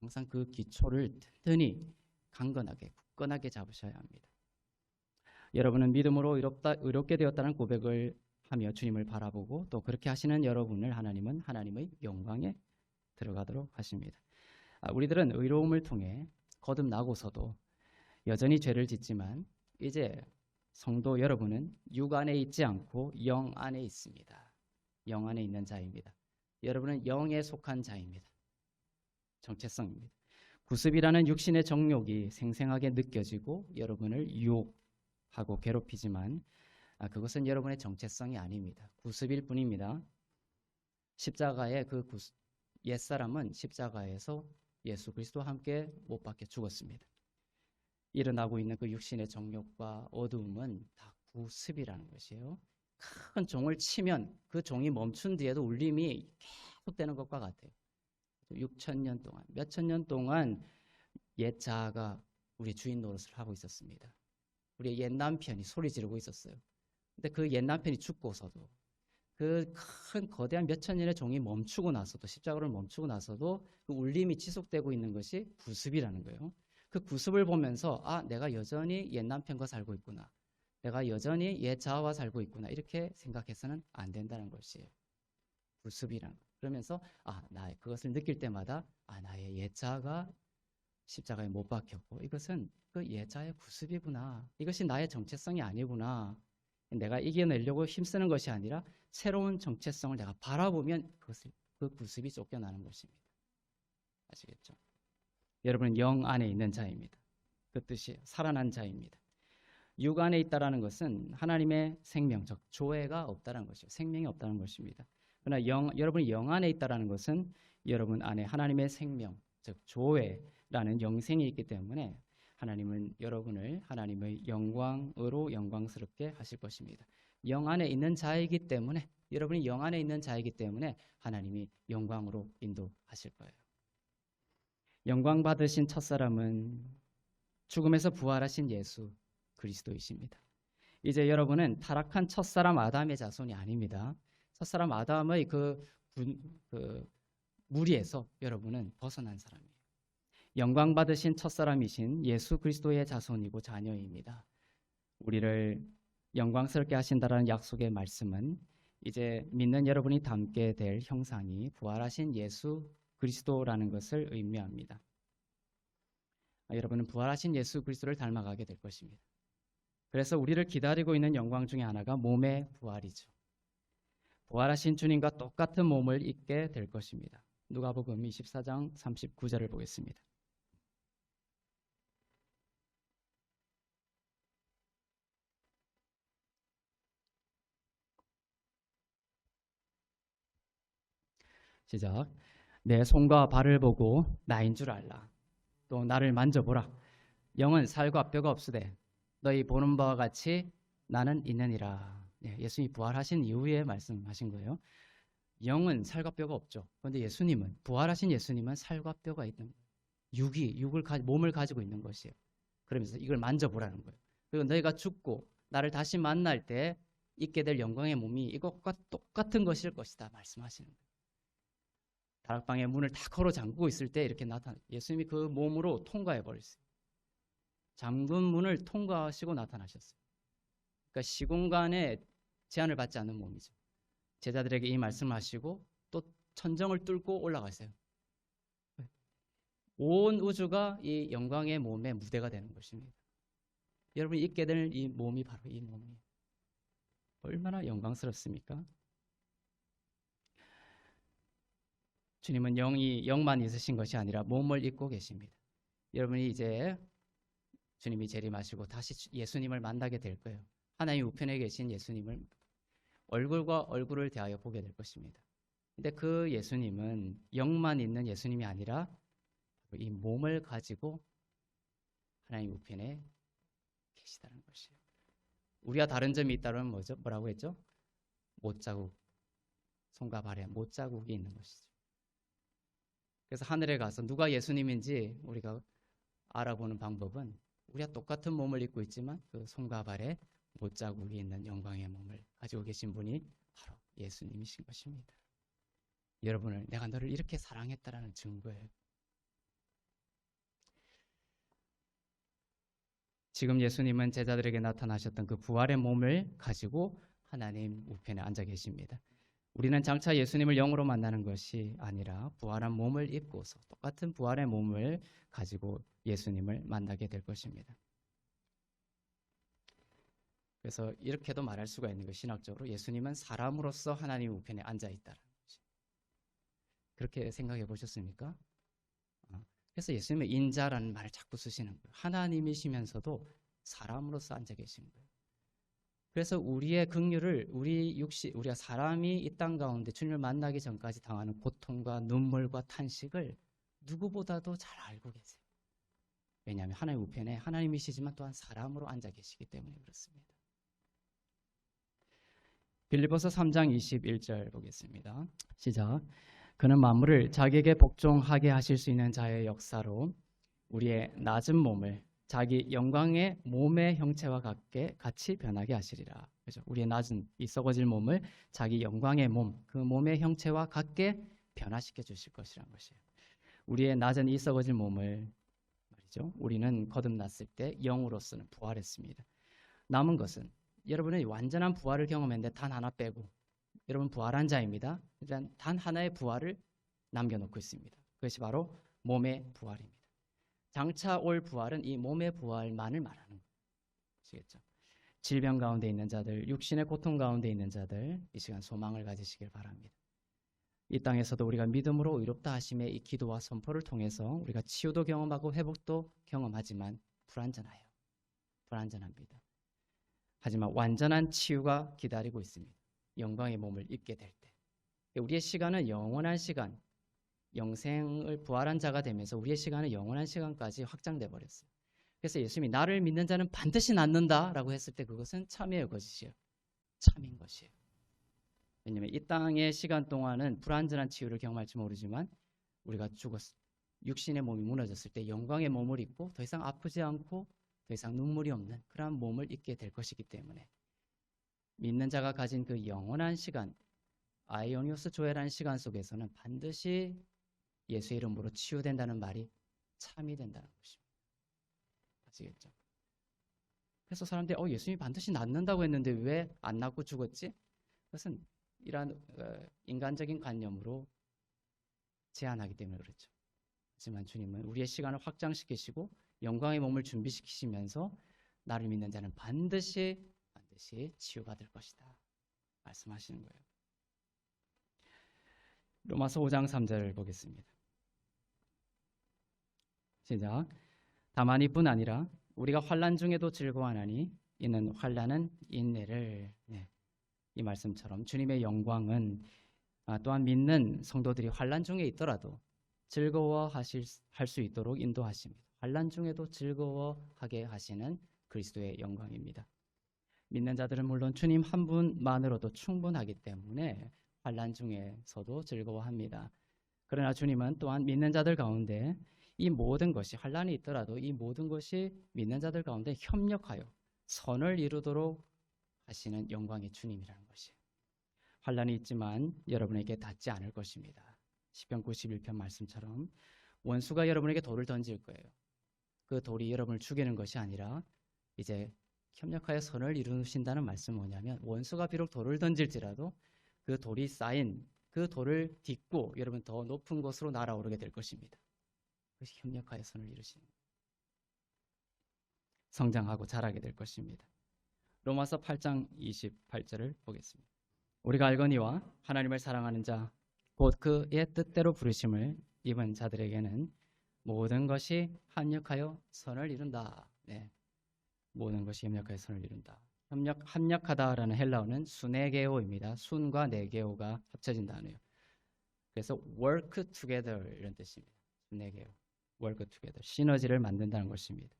항상 그 기초를 든든히 강건하게 굳건하게 잡으셔야 합니다. 여러분은 믿음으로 의롭게 되었다는 고백을 하며 주님을 바라보고 또 그렇게 하시는 여러분을 하나님은 하나님의 영광에 들어가도록 하십니다. 우리들은 의로움을 통해 거듭나고서도 여전히 죄를 짓지만 이제 성도 여러분은 육 안에 있지 않고 영 안에 있습니다. 영 안에 있는 자입니다. 여러분은 영에 속한 자입니다. 정체성입니다. 구습이라는 육신의 정욕이 생생하게 느껴지고 여러분을 유혹하고 괴롭히지만 그것은 여러분의 정체성이 아닙니다. 구습일 뿐입니다. 십자가의 그 옛사람은 십자가에서 예수 그리스도와 함께 못 박혀 죽었습니다. 일어나고 있는 그 육신의 정욕과 어두움은 다 구습이라는 것이에요. 큰 종을 치면 그 종이 멈춘 뒤에도 울림이 계속되는 것과 같아요. 6,000년 동안, 몇천 년 동안 옛 자아가 우리 주인 노릇을 하고 있었습니다. 우리의 옛 남편이 소리 지르고 있었어요. 근데 그 옛 남편이 죽고서도 그 큰 거대한 몇천 년의 종이 멈추고 나서도, 십자가를 멈추고 나서도 그 울림이 지속되고 있는 것이 구습이라는 거예요. 그 구습을 보면서 내가 여전히 옛 남편과 살고 있구나, 내가 여전히 옛 자아와 살고 있구나, 이렇게 생각해서는 안 된다는 것이에요. 구습이란 거. 그러면서 그것을 느낄 때마다 나의 옛 자아가 십자가에 못 박혔고 이것은 그 옛 자아의 구습이구나, 이것이 나의 정체성이 아니구나, 내가 이겨내려고 힘쓰는 것이 아니라 새로운 정체성을 내가 바라보면 그 구습이 쫓겨나는 것입니다. 아시겠죠? 여러분은 영 안에 있는 자입니다. 그 뜻이 살아난 자입니다. 육 안에 있다라는 것은 하나님의 생명, 즉 조회가 없다는 것이죠. 생명이 없다는 것입니다. 그러나 여러분이 영 안에 있다라는 것은 여러분 안에 하나님의 생명, 즉 조회라는 영생이 있기 때문에 하나님은 여러분을 하나님의 영광으로 영광스럽게 하실 것입니다. 영 안에 있는 자이기 때문에 여러분이 영 안에 있는 자이기 때문에 하나님이 영광으로 인도하실 거예요. 영광 받으신 첫사람은 죽음에서 부활하신 예수 그리스도이십니다. 이제 여러분은 타락한 첫사람 아담의 자손이 아닙니다. 첫사람 아담의 그 무리에서 여러분은 벗어난 사람이에요. 영광 받으신 첫사람이신 예수 그리스도의 자손이고 자녀입니다. 우리를 영광스럽게 하신다라는 약속의 말씀은 이제 믿는 여러분이 닮게 될 형상이 부활하신 예수 그리스도라는 것을 의미합니다. 여러분은 부활하신 예수 그리스도를 닮아가게 될 것입니다. 그래서 우리를 기다리고 있는 영광 중에 하나가 몸의 부활이죠. 부활하신 주님과 똑같은 몸을 입게 될 것입니다. 누가복음 24장 39절을 보겠습니다. 시작. 내 손과 발을 보고 나인 줄 알라. 또 나를 만져보라. 영은 살과 뼈가 없으되 너희 보는 바와 같이 나는 있느니라. 예수님이 부활하신 이후에 말씀하신 거예요. 영은 살과 뼈가 없죠. 그런데 예수님은 부활하신 예수님은 살과 뼈가 있는 몸을 가지고 있는 것이에요. 그러면서 이걸 만져보라는 거예요. 그리고 너희가 죽고 나를 다시 만날 때 있게 될 영광의 몸이 이것과 똑같은 것일 것이다 말씀하시는 거예요. 다락방의 문을 다 걸어 잠그고 있을 때 이렇게 예수님이 그 몸으로 통과해 버렸어요. 잠근 문을 통과하시고 나타나셨어요. 그러니까 시공간에 제한을 받지 않는 몸이죠. 제자들에게 이 말씀을 하시고 또 천정을 뚫고 올라가세요. 온 우주가 이 영광의 몸의 무대가 되는 것입니다. 여러분이 입게 될 이 몸이 바로 이 몸이에요. 얼마나 영광스럽습니까? 주님은 영만 있으신 것이 아니라 몸을 입고 계십니다. 여러분이 이제 주님이 재림하시고 다시 예수님을 만나게 될 거예요. 하나님 우편에 계신 예수님을 얼굴과 얼굴을 대하여 보게 될 것입니다. 근데 그 예수님은 영만 있는 예수님이 아니라 이 몸을 가지고 하나님 우편에 계시다는 것이에요. 우리가 다른 점이 있다면 뭐라고 했죠? 못자국, 손과 발에 못자국이 있는 것이죠. 그래서 하늘에 가서 누가 예수님인지 우리가 알아보는 방법은 우리가 똑같은 몸을 입고 있지만 그 손과 발에 못자국이 있는 영광의 몸을 가지고 계신 분이 바로 예수님이신 것입니다. 여러분을 내가 너를 이렇게 사랑했다라는 증거예요. 지금 예수님은 제자들에게 나타나셨던 그 부활의 몸을 가지고 하나님 우편에 앉아 계십니다. 우리는 장차 예수님을 영으로 만나는 것이 아니라 부활한 몸을 입고서 똑같은 부활의 몸을 가지고 예수님을 만나게 될 것입니다. 그래서 이렇게도 말할 수가 있는 것이 신학적으로 예수님은 사람으로서 하나님 우편에 앉아 있다는 거죠. 그렇게 생각해 보셨습니까? 그래서 예수님은 인자라는 말을 자꾸 쓰시는 거예요. 하나님이시면서도 사람으로서 앉아 계신 거예요. 그래서 우리의 긍휼을 우리가 사람이 이 땅 가운데 주님을 만나기 전까지 당하는 고통과 눈물과 탄식을 누구보다도 잘 알고 계세요. 왜냐하면 하나님 우편에 하나님이시지만 또한 사람으로 앉아 계시기 때문에 그렇습니다. 빌립보서 3장 21절 보겠습니다. 시작. 그는 만물을 자기에게 복종하게 하실 수 있는 자의 역사로 우리의 낮은 몸을 자기 영광의 몸의 형체와 같이 변하게 하시리라. 그죠? 우리의 낮은 이 썩어질 몸을 자기 영광의 몸, 그 몸의 형체와 같게 변화시켜 주실 것이라는 것이에요. 우리의 낮은 이 썩어질 몸을 말이죠. 우리는 거듭났을 때 영으로서는 부활했습니다. 남은 것은 여러분은 완전한 부활을 경험했는데 단 하나 빼고 여러분 부활한 자입니다. 일단 단 하나의 부활을 남겨놓고 있습니다. 그것이 바로 몸의 부활입니다. 장차 올 부활은 이 몸의 부활만을 말하는 거예요. 아시겠죠? 질병 가운데 있는 자들, 육신의 고통 가운데 있는 자들, 이 시간 소망을 가지시길 바랍니다. 이 땅에서도 우리가 믿음으로 의롭다 하심의 이 기도와 선포를 통해서 우리가 치유도 경험하고 회복도 경험하지만 불완전합니다. 하지만 완전한 치유가 기다리고 있습니다. 영광의 몸을 입게 될 때. 우리의 시간은 영원한 시간, 영생을 부활한 자가 되면서 우리의 시간은 영원한 시간까지 확장돼 버렸어요. 그래서 예수님이 나를 믿는 자는 반드시 낫는다라고 했을 때 그것은 참이에요, 거짓이에요? 참인 것이에요. 왜냐하면 이 땅의 시간 동안은 불완전한 치유를 경험할지 모르지만 우리가 육신의 몸이 무너졌을 때 영광의 몸을 입고 더 이상 아프지 않고 더 이상 눈물이 없는 그러한 몸을 입게 될 것이기 때문에 믿는 자가 가진 그 영원한 시간, 아이오니오스 조회라는 시간 속에서는 반드시 예수의 이름으로 치유된다는 말이 참이 된다는 것입니다. 아시겠죠? 그래서 사람들이 예수님이 반드시 낫는다고 했는데 왜 안 낫고 죽었지? 그것은 이러한 인간적인 관념으로 제한하기 때문에 그렇죠. 하지만 주님은 우리의 시간을 확장시키시고 영광의 몸을 준비시키시면서 나를 믿는 자는 반드시 치유받을 것이다 말씀하시는 거예요. 로마서 5장 3절을 보겠습니다. 시작. 다만 이뿐 아니라 우리가 환난 중에도 즐거워하나니 이는 환난은 인내를. 이 말씀처럼 주님의 영광은 또한 믿는 성도들이 환난 중에 있더라도 즐거워할 수 있도록 인도하십니다. 환난 중에도 즐거워하게 하시는 그리스도의 영광입니다. 믿는 자들은 물론 주님 한 분만으로도 충분하기 때문에 환난 중에서도 즐거워합니다. 그러나 주님은 또한 믿는 자들 가운데 이 모든 것이 환난이 있더라도 이 모든 것이 믿는 자들 가운데 협력하여 선을 이루도록 하시는 영광의 주님이라는 것이에요. 환난이 있지만 여러분에게 닿지 않을 것입니다. 시편 91편 말씀처럼 원수가 여러분에게 돌을 던질 거예요. 그 돌이 여러분을 죽이는 것이 아니라 이제 협력하여 선을 이루신다는 말씀은 뭐냐면 원수가 비록 돌을 던질지라도 그 돌이 쌓인 그 돌을 딛고 여러분 더 높은 곳으로 날아오르게 될 것입니다. 그것이 협력하여 선을 이루시는 거예요. 성장하고 자라게 될 것입니다. 로마서 8장 28절을 보겠습니다. 우리가 알거니와 하나님을 사랑하는 자 곧 그의 뜻대로 부르심을 입은 자들에게는 모든 것이 합력하여 선을 이룬다. 모든 것이 협력하여 선을 이룬다. 합력하다라는 헬라어는 수네게오입니다. 순과 네게오가 합쳐진 단어예요. 그래서 work together 이런 뜻입니다. 수네게오, work together, 시너지를 만든다는 것입니다.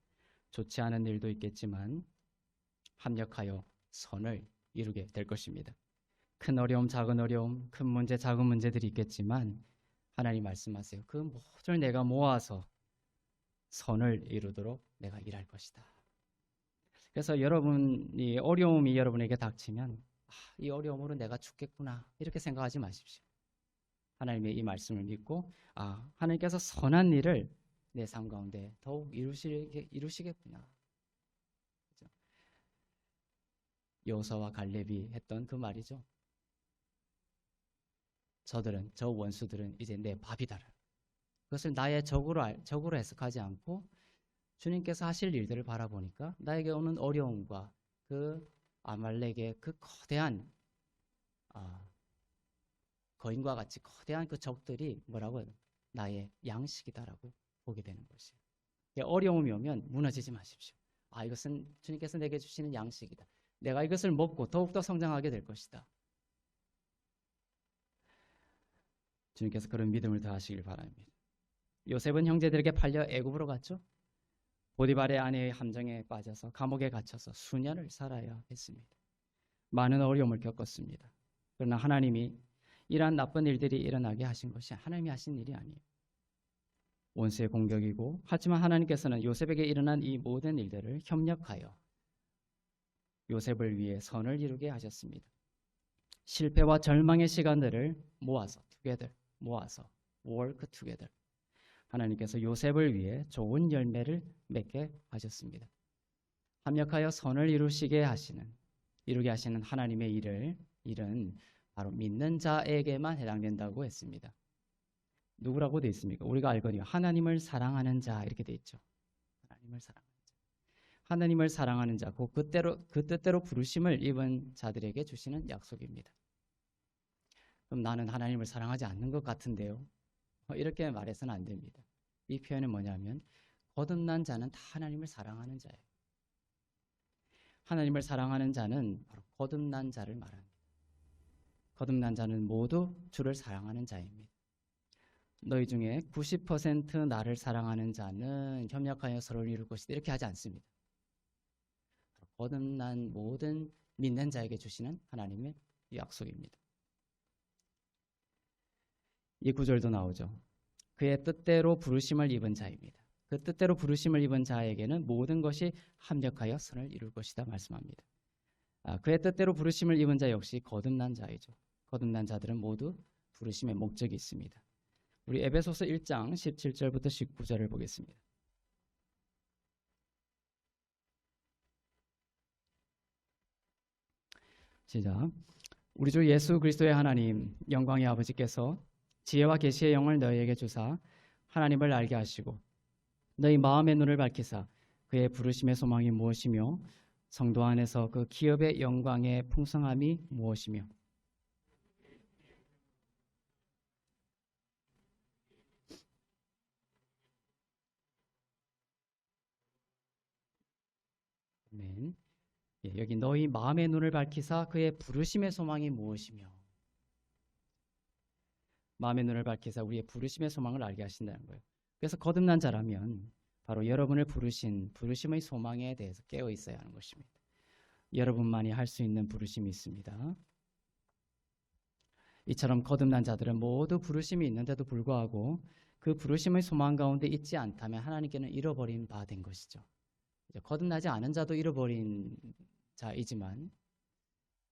좋지 않은 일도 있겠지만 합력하여 선을 이루게 될 것입니다. 큰 어려움, 작은 어려움, 큰 문제, 작은 문제들이 있겠지만 하나님 말씀하세요. 그 모든 내가 모아서 선을 이루도록 내가 일할 것이다. 그래서 여러분이 어려움이 여러분에게 닥치면 이 어려움으로 내가 죽겠구나 이렇게 생각하지 마십시오. 하나님의 이 말씀을 믿고 하나님께서 선한 일을 내 삶 가운데 더욱 이루시겠구나. 그렇죠? 여호수아와 갈렙이 했던 그 말이죠. 저 원수들은 이제 내 밥이다. 그것을 나의 적으로 해석하지 않고 주님께서 하실 일들을 바라보니까 나에게 오는 어려움과 그 아말렉의 그 거대한 거인과 같이 거대한 그 적들이 뭐라고 해요? 나의 양식이다라고 보게 되는 것이에요. 어려움이 오면 무너지지 마십시오. 이것은 주님께서 내게 주시는 양식이다. 내가 이것을 먹고 더욱더 성장하게 될 것이다. 주님께서 그런 믿음을 더하시길 바랍니다. 요셉은 형제들에게 팔려 애굽으로 갔죠. 보디발의 아내의 함정에 빠져서 감옥에 갇혀서 수년을 살아야 했습니다. 많은 어려움을 겪었습니다. 그러나 하나님이 이러한 나쁜 일들이 일어나게 하신 것이 하나님이 하신 일이 아니에요. 원수의 공격이고 하지만 하나님께서는 요셉에게 일어난 이 모든 일들을 협력하여 요셉을 위해 선을 이루게 하셨습니다. 실패와 절망의 시간들을 모아서 work together. 하나님께서 요셉을 위해 좋은 열매를 맺게 하셨습니다. 합력하여 선을 이루게 하시는 하나님의 일은 바로 믿는 자에게만 해당된다고 했습니다. 누구라고 되어 있습니까? 우리가 알거니와 하나님을 사랑하는 자 이렇게 되어 있죠. 하나님을 사랑하는 자, 그 뜻대로 부르심을 입은 자들에게 주시는 약속입니다. 그럼 나는 하나님을 사랑하지 않는 것 같은데요. 이렇게 말해서는 안 됩니다. 이 표현은 뭐냐면 거듭난 자는 다 하나님을 사랑하는 자예요. 하나님을 사랑하는 자는 바로 거듭난 자를 말합니다. 거듭난 자는 모두 주를 사랑하는 자입니다. 너희 중에 90% 나를 사랑하는 자는 협력하여 서로를 이룰 것이다. 이렇게 하지 않습니다. 거듭난 모든 믿는 자에게 주시는 하나님의 약속입니다. 이 구절도 나오죠. 그의 뜻대로 부르심을 입은 자입니다. 그 뜻대로 부르심을 입은 자에게는 모든 것이 합력하여 선을 이룰 것이다 말씀합니다. 그의 뜻대로 부르심을 입은 자 역시 거듭난 자이죠. 거듭난 자들은 모두 부르심의 목적이 있습니다. 우리 에베소서 1장 17절부터 19절을 보겠습니다. 시작. 우리 주 예수 그리스도의 하나님 영광의 아버지께서 지혜와 계시의 영을 너희에게 주사 하나님을 알게 하시고 너희 마음의 눈을 밝히사 그의 부르심의 소망이 무엇이며 성도 안에서 그 기업의 영광의 풍성함이 무엇이며 아멘. 여기 너희 마음의 눈을 밝히사 그의 부르심의 소망이 무엇이며 마음의 눈을 밝히사 우리의 부르심의 소망을 알게 하신다는 거예요. 그래서 거듭난 자라면 바로 여러분을 부르신 부르심의 소망에 대해서 깨어 있어야 하는 것입니다. 여러분만이 할 수 있는 부르심이 있습니다. 이처럼 거듭난 자들은 모두 부르심이 있는데도 불구하고 그 부르심의 소망 가운데 있지 않다면 하나님께는 잃어버린 바 된 것이죠. 거듭나지 않은 자도 잃어버린 자이지만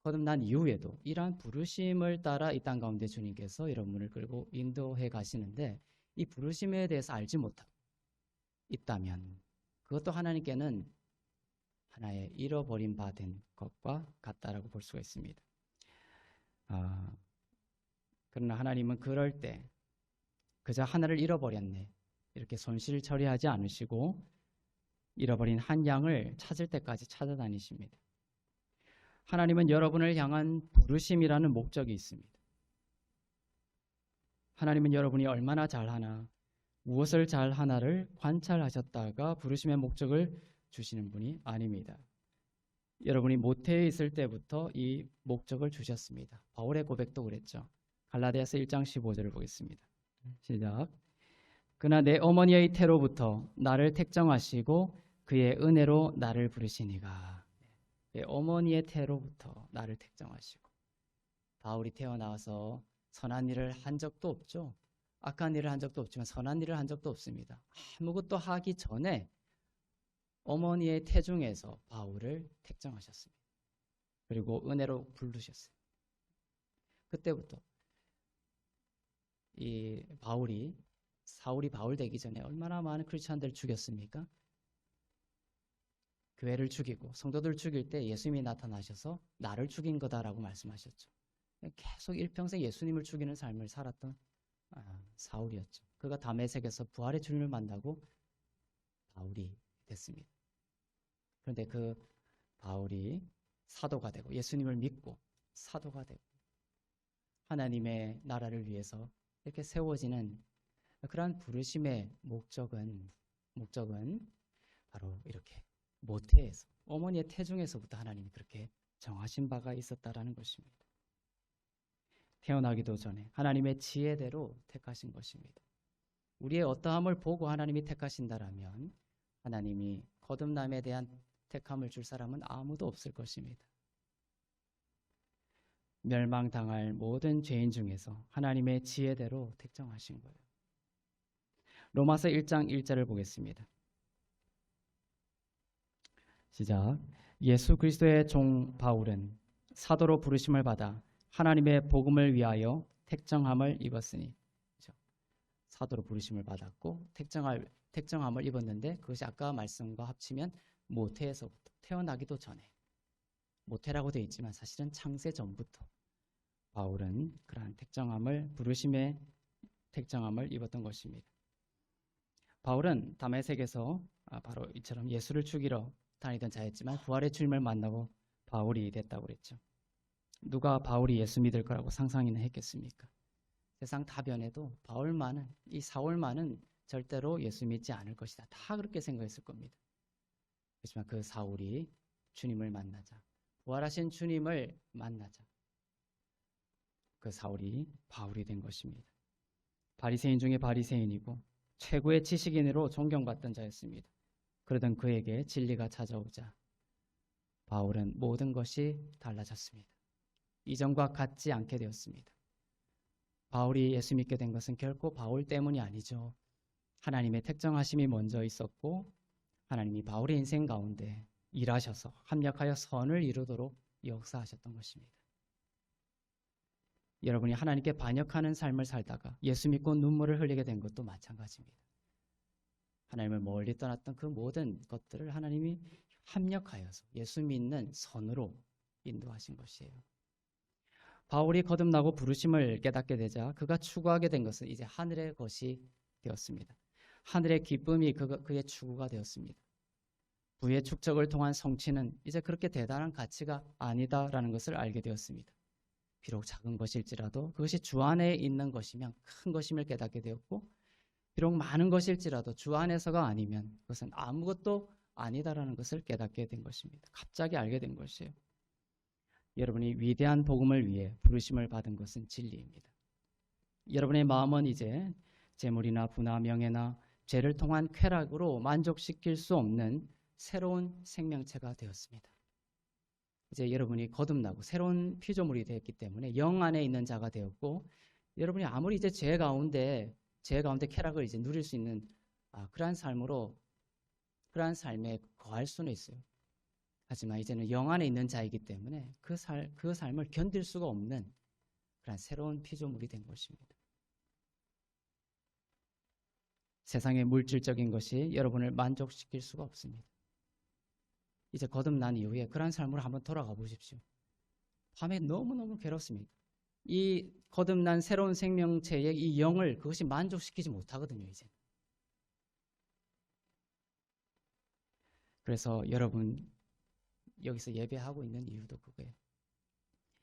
거듭난 이후에도 이러한 부르심을 따라 이 땅 가운데 주님께서 여러분을 끌고 인도해 가시는데 이 부르심에 대해서 알지 못하고 있다면 그것도 하나님께는 하나의 잃어버린 바 된 것과 같다라고 볼 수가 있습니다. 그러나 하나님은 그럴 때 그저 하나를 잃어버렸네 이렇게 손실 처리하지 않으시고 잃어버린 한 양을 찾을 때까지 찾아다니십니다. 하나님은 여러분을 향한 부르심이라는 목적이 있습니다. 하나님은 여러분이 얼마나 잘하나 무엇을 잘하나를 관찰하셨다가 부르심의 목적을 주시는 분이 아닙니다. 여러분이 모태에 있을 때부터 이 목적을 주셨습니다. 바울의 고백도 그랬죠. 갈라디아서 1장 15절을 보겠습니다. 시작. 그러나 내 어머니의 태로부터 나를 택정하시고 그의 은혜로 나를 부르시니가. 어머니의 태로부터 나를 택정하시고 바울이 태어나서 선한 일을 한 적도 없죠. 악한 일을 한 적도 없지만 선한 일을 한 적도 없습니다. 아무것도 하기 전에 어머니의 태중에서 바울을 택정하셨습니다. 그리고 은혜로 부르셨어요. 그때부터 이 사울이 바울 되기 전에 얼마나 많은 크리스천들을 죽였습니까? 교회를 죽이고 성도들 죽일 때 예수님이 나타나셔서 나를 죽인 거다라고 말씀하셨죠. 계속 일평생 예수님을 죽이는 삶을 살았던 사울이었죠. 그가 다메섹에서 부활의 주님을 만나고 바울이 됐습니다. 그런데 그 바울이 사도가 되고 예수님을 믿고 사도가 되고 하나님의 나라를 위해서 이렇게 세워지는 그러한 부르심의 목적은 바로 이렇게 모태에서 어머니의 태중에서부터 하나님이 그렇게 정하신 바가 있었다라는 것입니다. 태어나기도 전에 하나님의 지혜대로 택하신 것입니다. 우리의 어떠함을 보고 하나님이 택하신다라면 하나님이 거듭남에 대한 택함을 줄 사람은 아무도 없을 것입니다. 멸망당할 모든 죄인 중에서 하나님의 지혜대로 택정하신 거예요. 로마서 1장 1절을 보겠습니다. 시작. 예수 그리스도의 종 바울은 사도로 부르심을 받아 하나님의 복음을 위하여 택정함을 입었으니. 그렇죠? 사도로 부르심을 받았고 택정함을 입었는데 그것이 아까 말씀과 합치면 모태에서부터 태어나기도 전에 모태라고 되어 있지만 사실은 창세 전부터 바울은 그러한 부르심의 택정함을 입었던 것입니다. 바울은 다메섹에서 바로 이처럼 예수를 죽이러 다니던 자였지만 부활의 주님을 만나고 바울이 됐다고 그랬죠. 누가 바울이 예수 믿을 거라고 상상이나 했겠습니까? 세상 다 변해도 이 사울만은 절대로 예수 믿지 않을 것이다. 다 그렇게 생각했을 겁니다. 그렇지만 그 사울이 주님을 만나자, 부활하신 주님을 만나자, 그 사울이 바울이 된 것입니다. 바리새인 중에 바리새인이고 최고의 지식인으로 존경받던 자였습니다. 그러던 그에게 진리가 찾아오자 바울은 모든 것이 달라졌습니다. 이전과 같지 않게 되었습니다. 바울이 예수 믿게 된 것은 결코 바울 때문이 아니죠. 하나님의 택정하심이 먼저 있었고 하나님이 바울의 인생 가운데 일하셔서 합력하여 선을 이루도록 역사하셨던 것입니다. 여러분이 하나님께 반역하는 삶을 살다가 예수 믿고 눈물을 흘리게 된 것도 마찬가지입니다. 하나님을 멀리 떠났던 그 모든 것들을 하나님이 합력하여서 예수 믿는 선으로 인도하신 것이에요. 바울이 거듭나고 부르심을 깨닫게 되자 그가 추구하게 된 것은 이제 하늘의 것이 되었습니다. 하늘의 기쁨이 그의 추구가 되었습니다. 부의 축적을 통한 성취는 이제 그렇게 대단한 가치가 아니다라는 것을 알게 되었습니다. 비록 작은 것일지라도 그것이 주 안에 있는 것이면 큰 것임을 깨닫게 되었고 비록 많은 것일지라도 주 안에서가 아니면 그것은 아무것도 아니다라는 것을 깨닫게 된 것입니다. 갑자기 알게 된 것이에요. 여러분이 위대한 복음을 위해 부르심을 받은 것은 진리입니다. 여러분의 마음은 이제 재물이나 부나 명예나 죄를 통한 쾌락으로 만족시킬 수 없는 새로운 생명체가 되었습니다. 이제 여러분이 거듭나고 새로운 피조물이 되었기 때문에 영 안에 있는 자가 되었고 여러분이 아무리 이제 죄 가운데 쾌락을 이제 누릴 수 있는 그러한 삶에 거할 수는 있어요. 하지만 이제는 영 안에 있는 자이기 때문에 그 삶을 견딜 수가 없는 그런 새로운 피조물이 된 것입니다. 세상의 물질적인 것이 여러분을 만족시킬 수가 없습니다. 이제 거듭난 이후에 그런 삶으로 한번 돌아가 보십시오. 밤에 너무너무 괴롭습니다. 이 거듭난 새로운 생명체의 이 영을 그것이 만족시키지 못하거든요, 이제. 그래서 여러분 여기서 예배하고 있는 이유도 그거예요.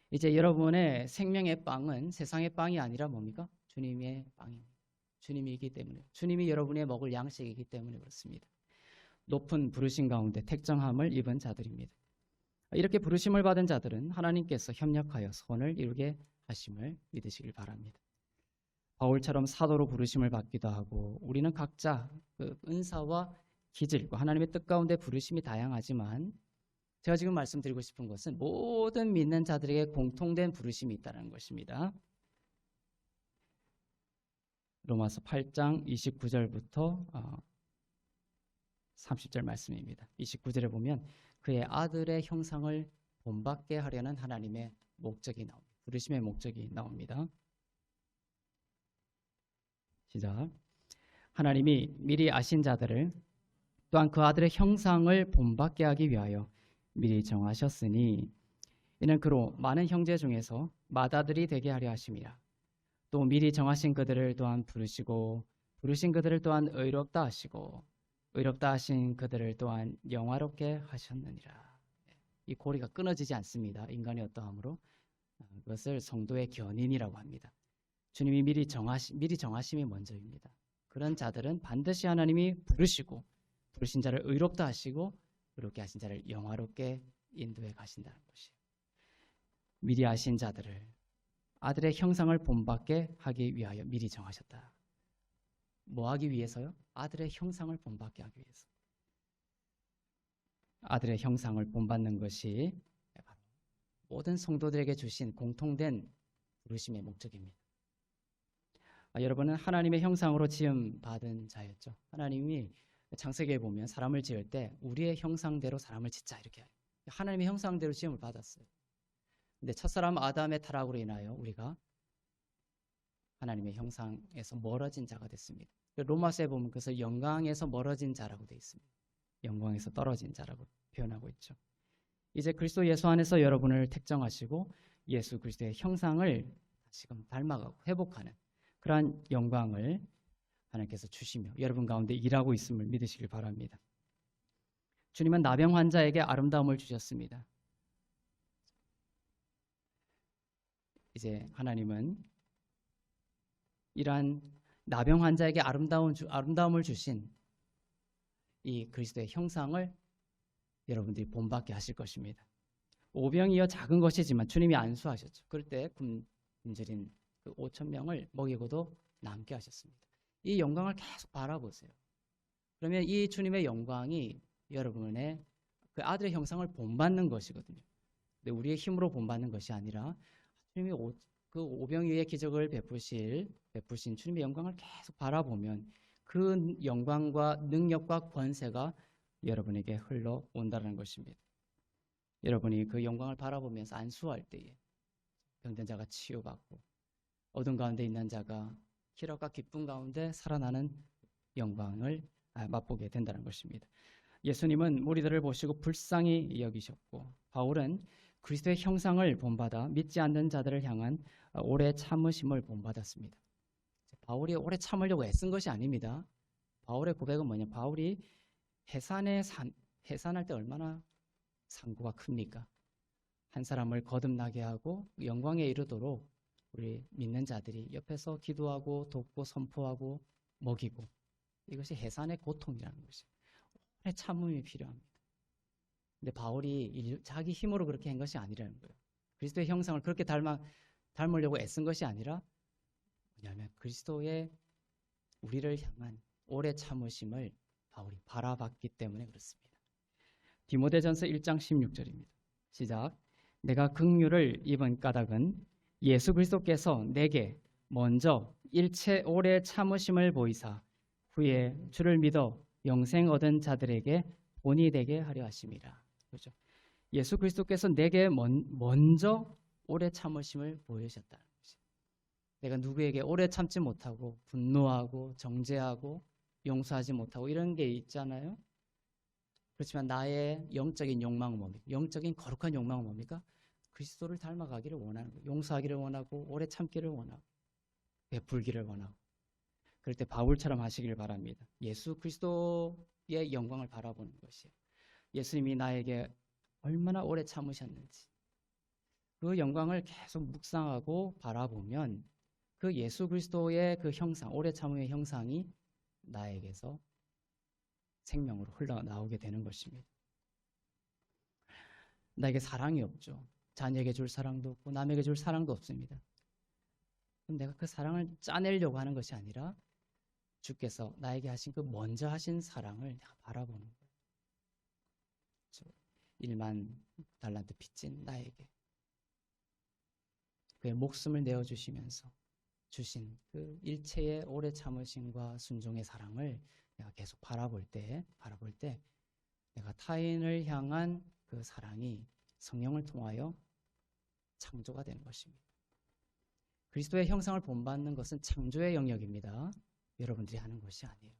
이제 여러분의 생명의 빵은 세상의 빵이 아니라 뭡니까? 주님의 빵입니다. 주님이기 때문에, 주님이 여러분의 먹을 양식이기 때문에 그렇습니다. 높은 부르심 가운데 택정함을 입은 자들입니다. 이렇게 부르심을 받은 자들은 하나님께서 협력하여 선을 이루게 하심을 믿으시길 바랍니다. 바울처럼 사도로 부르심을 받기도 하고 우리는 각자 그 은사와 기질과 하나님의 뜻 가운데 부르심이 다양하지만 제가 지금 말씀드리고 싶은 것은 모든 믿는 자들에게 공통된 부르심이 있다는 것입니다. 로마서 8장 29절부터 30절 말씀입니다. 29절에 보면 그의 아들의 형상을 본받게 하려는 하나님의 목적이 나옵니다. 부르심의 목적이 나옵니다. 시작. 하나님이 미리 아신 자들을 또한 그 아들의 형상을 본받게 하기 위하여 미리 정하셨으니 이는 그로 많은 형제 중에서 맏아들이 되게 하려 하심이라. 또 미리 정하신 그들을 또한 부르시고 부르신 그들을 또한 의롭다 하시고 의롭다 하신 그들을 또한 영화롭게 하셨느니라. 이 고리가 끊어지지 않습니다. 인간의 어떠함으로. 그것을 성도의 견인이라고 합니다. 주님이 미리 정하심이 먼저입니다. 그런 자들은 반드시 하나님이 부르시고 부르신 자를 의롭다 하시고 의롭게 하신 자를 영화롭게 인도해 가신다는 것이에요. 미리 아신 자들을 아들의 형상을 본받게 하기 위하여 미리 정하셨다. 뭐 하기 위해서요? 아들의 형상을 본받게 하기 위해서. 아들의 형상을 본받는 것이 바로 모든 성도들에게 주신 공통된 부르심의 목적입니다. 여러분은 하나님의 형상으로 지음 받은 자였죠. 하나님이 창세기에 보면 사람을 지을 때 우리의 형상대로 사람을 짓자 이렇게 해요. 하나님의 형상대로 지음을 받았어요. 근데 첫사람 아담의 타락으로 인하여 우리가 하나님의 형상에서 멀어진 자가 됐습니다. 로마서에 보면 그것을 영광에서 멀어진 자라고 되어 있습니다. 영광에서 떨어진 자라고 표현하고 있죠. 이제 그리스도 예수 안에서 여러분을 택정하시고 예수 그리스도의 형상을 다시금 닮아가고 회복하는 그러한 영광을 하나님께서 주시며 여러분 가운데 일하고 있음을 믿으시길 바랍니다. 주님은 나병 환자에게 아름다움을 주셨습니다. 이제 하나님은 이러한 나병 환자에게 아름다움을 주신 이 그리스도의 형상을 여러분들이 본받게 하실 것입니다. 오병이어 작은 것이지만 주님이 안수하셨죠. 그럴 때 굶주린 그 5천 명을 먹이고도 남게 하셨습니다. 이 영광을 계속 바라보세요. 그러면 이 주님의 영광이 여러분의 그 아들의 형상을 본받는 것이거든요. 근데 우리의 힘으로 본받는 것이 아니라 주님이 그 오병이의 기적을 베푸신 주님의 영광을 계속 바라보면 그 영광과 능력과 권세가 여러분에게 흘러온다는 것입니다. 여러분이 그 영광을 바라보면서 안수할 때에 병든 자가 치유받고 어둠 가운데 있는 자가 희락과 기쁨 가운데 살아나는 영광을 맛보게 된다는 것입니다. 예수님은 무리들을 보시고 불쌍히 여기셨고 바울은 그리스도의 형상을 본받아 믿지 않는 자들을 향한 오래 참으심을 본받았습니다. 바울이 오래 참으려고 애쓴 것이 아닙니다. 바울의 고백은 뭐냐? 바울이 해산할 때 얼마나 상고가 큽니까? 한 사람을 거듭나게 하고 영광에 이르도록 우리 믿는 자들이 옆에서 기도하고 돕고 선포하고 먹이고, 이것이 해산의 고통이라는 것이에요. 오래 참음이 필요합니다. 근데 바울이 자기 힘으로 그렇게 한 것이 아니라는 거예요. 그리스도의 형상을 그렇게 닮으려고 애쓴 것이 아니라 뭐냐면 그리스도의 우리를 향한 오래 참으심을 바울이 바라봤기 때문에 그렇습니다. 디모데전서 1장 16절입니다. 시작. 내가 긍휼을 입은 까닭은 예수 그리스도께서 내게 먼저 일체 오래 참으심을 보이사 후에 주를 믿어 영생 얻은 자들에게 본이 되게 하려 하심이라. 그렇죠? 예수 그리스도께서 내게 먼저 오래 참으심을 보이셨다는 것이에요. 내가 누구에게 오래 참지 못하고 분노하고 정죄하고 용서하지 못하고 이런 게 있잖아요. 그렇지만 나의 영적인 욕망은 뭡니까? 영적인 거룩한 욕망은 뭡니까? 그리스도를 닮아가기를 원하는 거예요. 용서하기를 원하고 오래 참기를 원하고 베풀기를 원하고. 그럴 때 바울처럼 하시기를 바랍니다. 예수 그리스도의 영광을 바라보는 것이에요. 예수님이 나에게 얼마나 오래 참으셨는지 그 영광을 계속 묵상하고 바라보면 그 예수 그리스도의 그 형상, 오래 참음의 형상이 나에게서 생명으로 흘러나오게 되는 것입니다. 나에게 사랑이 없죠. 자녀에게 줄 사랑도 없고 남에게 줄 사랑도 없습니다. 그럼 내가 그 사랑을 짜내려고 하는 것이 아니라 주께서 나에게 하신 그 먼저 하신 사랑을 내가 바라보는 거예요. 1만 달란트 빚진 나에게 그의 목숨을 내어주시면서 주신 그 일체의 오래 참으심과 순종의 사랑을 내가 계속 바라볼 때 내가 타인을 향한 그 사랑이 성령을 통하여 창조가 되는 것입니다. 그리스도의 형상을 본받는 것은 창조의 영역입니다. 여러분들이 하는 것이 아니에요.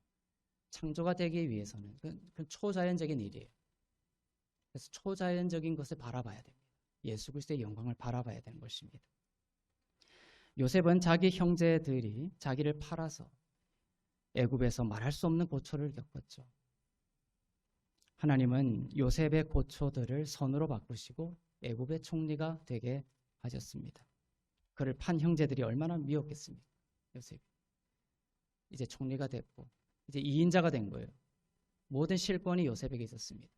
창조가 되기 위해서는 그건 초자연적인 일이에요. 그래서 초자연적인 것을 바라봐야 됩니다. 예수 그리스도의 영광을 바라봐야 되는 것입니다. 요셉은 자기 형제들이 자기를 팔아서 애굽에서 말할 수 없는 고초를 겪었죠. 하나님은 요셉의 고초들을 선으로 바꾸시고 애굽의 총리가 되게 하셨습니다. 그를 판 형제들이 얼마나 미웠겠습니까? 요셉이 이제 총리가 됐고 이제 2인자가 된 거예요. 모든 실권이 요셉에게 있었습니다.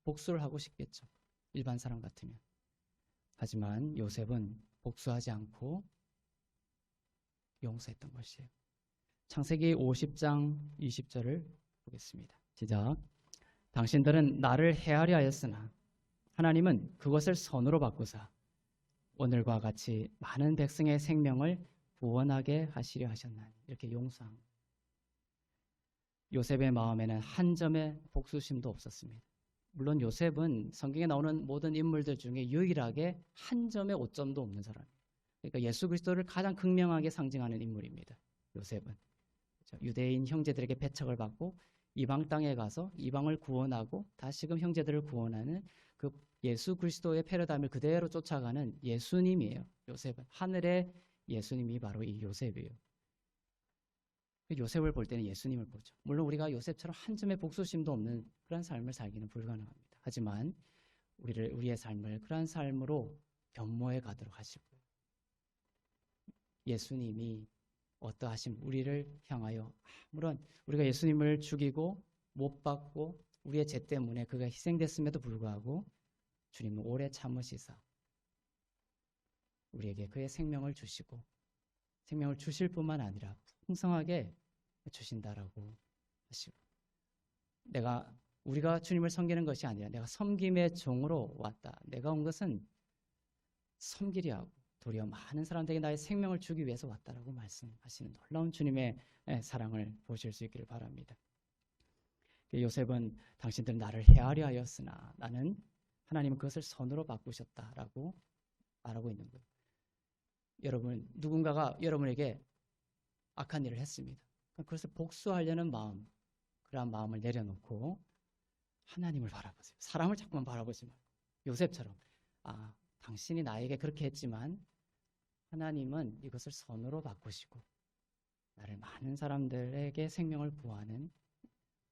복수를 하고 싶겠죠. 일반 사람 같으면. 하지만 요셉은 복수하지 않고 용서했던 것이에요. 창세기 50장 20절을 보겠습니다. 시작. 당신들은 나를 해하려 하였으나 하나님은 그것을 선으로 바꾸사 오늘과 같이 많은 백성의 생명을 구원하게 하시려 하셨나니. 이렇게 용서한 거예요. 요셉의 마음에는 한 점의 복수심도 없었습니다. 물론 요셉은 성경에 나오는 모든 인물들 중에 유일하게 한 점의 오점도 없는 사람이에요. 그러니까 예수 그리스도를 가장 극명하게 상징하는 인물입니다. 요셉은 유대인 형제들에게 배척을 받고 이방 땅에 가서 이방을 구원하고 다시금 형제들을 구원하는 그 예수 그리스도의 패러다임을 그대로 쫓아가는 예수님이에요. 요셉은 하늘의 예수님이 바로 이 요셉이에요. 요셉을 볼 때는 예수님을 보죠. 물론 우리가 요셉처럼 한 점의 복수심도 없는 그런 삶을 살기는 불가능합니다. 하지만 우리의 삶을 그러한 삶으로 변모해 가도록 하실 거예요. 예수님이 어떠하신 우리를 향하여 아무런 우리가 예수님을 죽이고 못 박고 우리의 죄 때문에 그가 희생됐음에도 불구하고 주님은 오래 참으시사 우리에게 그의 생명을 주시고 생명을 주실 뿐만 아니라 풍성하게 주신다라고 하시고 우리가 주님을 섬기는 것이 아니라 내가 섬김의 종으로 왔다. 내가 온 것은 섬기려 하고 도리어 많은 사람들에게 나의 생명을 주기 위해서 왔다라고 말씀하시는 놀라운 주님의 사랑을 보실 수 있기를 바랍니다. 요셉은 당신들은 나를 해하려 하였으나 나는 하나님은 그것을 선으로 바꾸셨다라고 말하고 있는 거예요. 여러분, 누군가가 여러분에게 악한 일을 했습니다. 그것을 복수하려는 마음, 그러한 마음을 내려놓고 하나님을 바라보세요. 사람을 자꾸만 바라보지 말고 요셉처럼 당신이 나에게 그렇게 했지만 하나님은 이것을 선으로 바꾸시고 나를 많은 사람들에게 생명을 구하는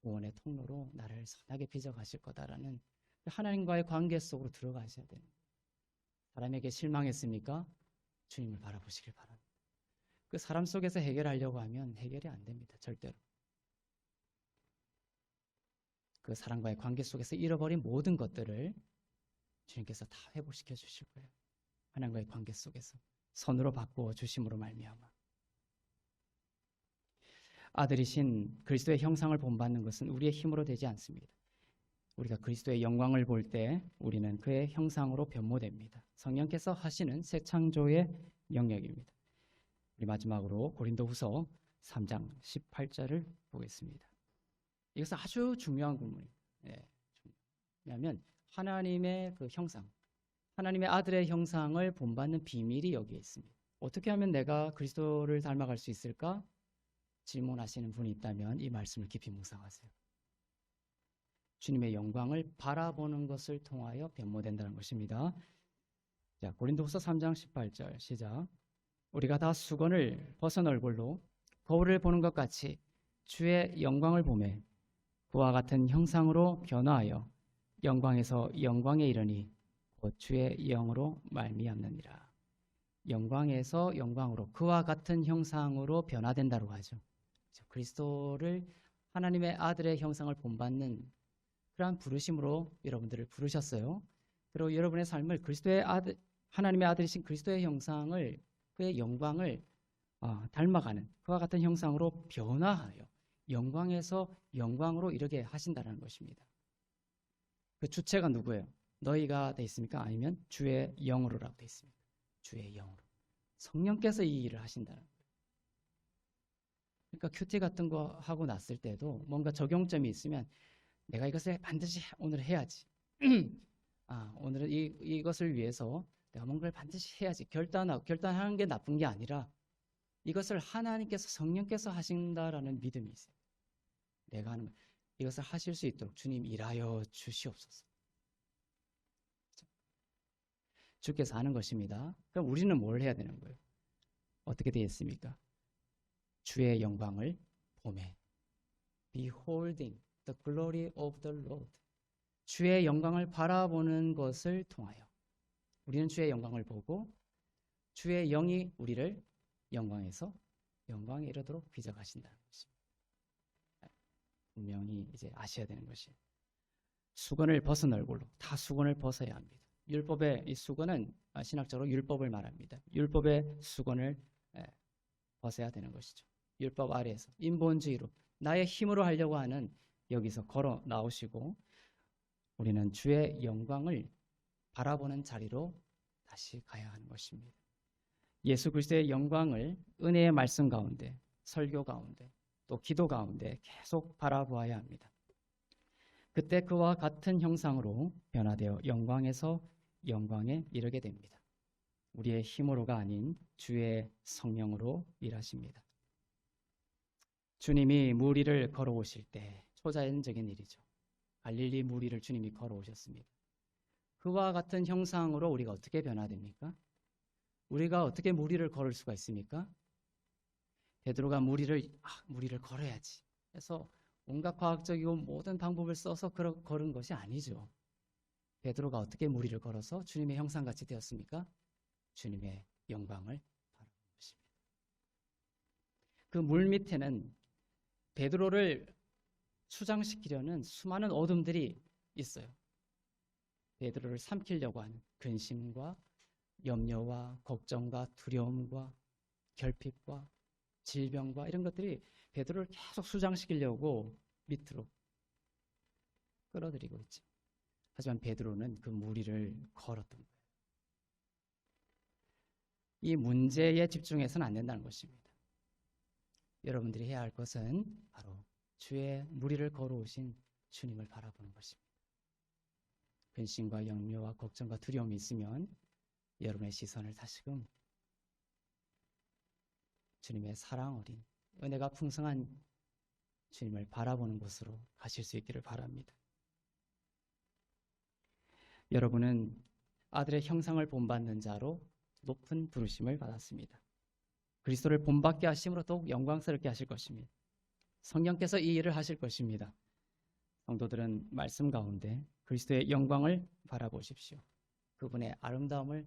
구원의 통로로 나를 선하게 빚어가실 거다라는 하나님과의 관계 속으로 들어가셔야 돼요. 사람에게 실망했습니까? 주님을 바라보시길 바랍니다. 그 사람 속에서 해결하려고 하면 해결이 안 됩니다. 절대로. 그 사람과의 관계 속에서 잃어버린 모든 것들을 주님께서 다 회복시켜 주실 거예요. 하나님과의 관계 속에서 선으로 바꾸어 주심으로 말미암아. 아들이신 그리스도의 형상을 본받는 것은 우리의 힘으로 되지 않습니다. 우리가 그리스도의 영광을 볼 때 우리는 그의 형상으로 변모됩니다. 성령께서 하시는 새 창조의 영역입니다. 우리 마지막으로 고린도후서 3장 18절을 보겠습니다. 이것은 아주 중요한 구문이에요. 왜냐하면 하나님의 그 형상, 하나님의 아들의 형상을 본받는 비밀이 여기에 있습니다. 어떻게 하면 내가 그리스도를 닮아갈 수 있을까? 질문하시는 분이 있다면 이 말씀을 깊이 묵상하세요. 주님의 영광을 바라보는 것을 통하여 변모된다는 것입니다. 자, 고린도후서 3장 18절 시작. 우리가 다 수건을 벗은 얼굴로 거울을 보는 것 같이 주의 영광을 보매 그와 같은 형상으로 변화하여 영광에서 영광에 이르니 곧 주의 영으로 말미암느니라. 영광에서 영광으로 그와 같은 형상으로 변화된다고 하죠. 그리스도를 하나님의 아들의 형상을 본받는 그러한 부르심으로 여러분들을 부르셨어요. 그리고 여러분의 삶을 그리스도의 아들, 하나님의 아들이신 그리스도의 형상을, 그의 영광을 닮아가는 그와 같은 형상으로 변화하여 영광에서 영광으로 이르게 하신다는 것입니다. 그 주체가 누구예요? 너희가 돼 있습니까? 아니면 주의 영으로라고 돼 있습니까? 주의 영으로. 성령께서 이 일을 하신다는 거예요. 그러니까 큐티 같은 거 하고 났을 때도 뭔가 적용점이 있으면 내가 이것을 반드시 오늘 해야지. 오늘은 이것을 위해서 내가 뭔가를 반드시 해야지. 결단하는 게 나쁜 게 아니라 이것을 하나님께서 성령께서 하신다라는 믿음이 있어요. 내가 하는 이것을 하실 수 있도록 주님 일하여 주시옵소서. 주께서 하는 것입니다. 그럼 우리는 뭘 해야 되는 거예요? 어떻게 되어 있습니까? 주의 영광을 보매. Beholding the glory of the Lord. 주의 영광을 바라보는 것을 통하여 우리는 주의 영광을 보고 주의 영이 우리를 영광에서 영광에 이르도록 빚어가신다는 것입니다. 분명히 이제 아셔야 되는 것이에요. 수건을 벗은 얼굴로 다 수건을 벗어야 합니다. 율법의 이 수건은 신학적으로 율법을 말합니다. 율법의 수건을 벗어야 되는 것이죠. 율법 아래에서 인본주의로 나의 힘으로 하려고 하는 여기서 걸어 나오시고 우리는 주의 영광을 바라보는 자리로 다시 가야 하는 것입니다. 예수 그리스도의 영광을 은혜의 말씀 가운데, 설교 가운데, 또 기도 가운데 계속 바라보아야 합니다. 그때 그와 같은 형상으로 변화되어 영광에서 영광에 이르게 됩니다. 우리의 힘으로가 아닌 주의 성령으로 일하십니다. 주님이 무리를 걸어오실 때 초자연적인 일이죠. 갈릴리 무리를 주님이 걸어오셨습니다. 그와 같은 형상으로 우리가 어떻게 변화됩니까? 우리가 어떻게 무리를 걸을 수가 있습니까? 베드로가 무리를 걸어야지 해서 온갖 과학적이고 모든 방법을 써서 걸은 것이 아니죠. 베드로가 어떻게 무리를 걸어서 주님의 형상같이 되었습니까? 주님의 영광을 바라본 것입니다. 그 물 밑에는 베드로를 수장시키려는 수많은 어둠들이 있어요. 베드로를 삼키려고 하는 근심과 염려와 걱정과 두려움과 결핍과 질병과 이런 것들이 베드로를 계속 수장시키려고 밑으로 끌어들이고 있죠. 하지만 베드로는 그 무리를 걸었던 거예요. 이 문제에 집중해서는 안 된다는 것입니다. 여러분들이 해야 할 것은 바로 주의 무리를 걸어오신 주님을 바라보는 것입니다. 근심과 염려와 걱정과 두려움이 있으면 여러분의 시선을 다시금 주님의 사랑 어린 은혜가 풍성한 주님을 바라보는 곳으로 가실 수 있기를 바랍니다. 여러분은 아들의 형상을 본받는 자로 높은 부르심을 받았습니다. 그리스도를 본받게 하심으로 더욱 영광스럽게 하실 것입니다. 성령께서 이 일을 하실 것입니다. 성도들은 말씀 가운데 그리스도의 영광을 바라보십시오. 그분의 아름다움을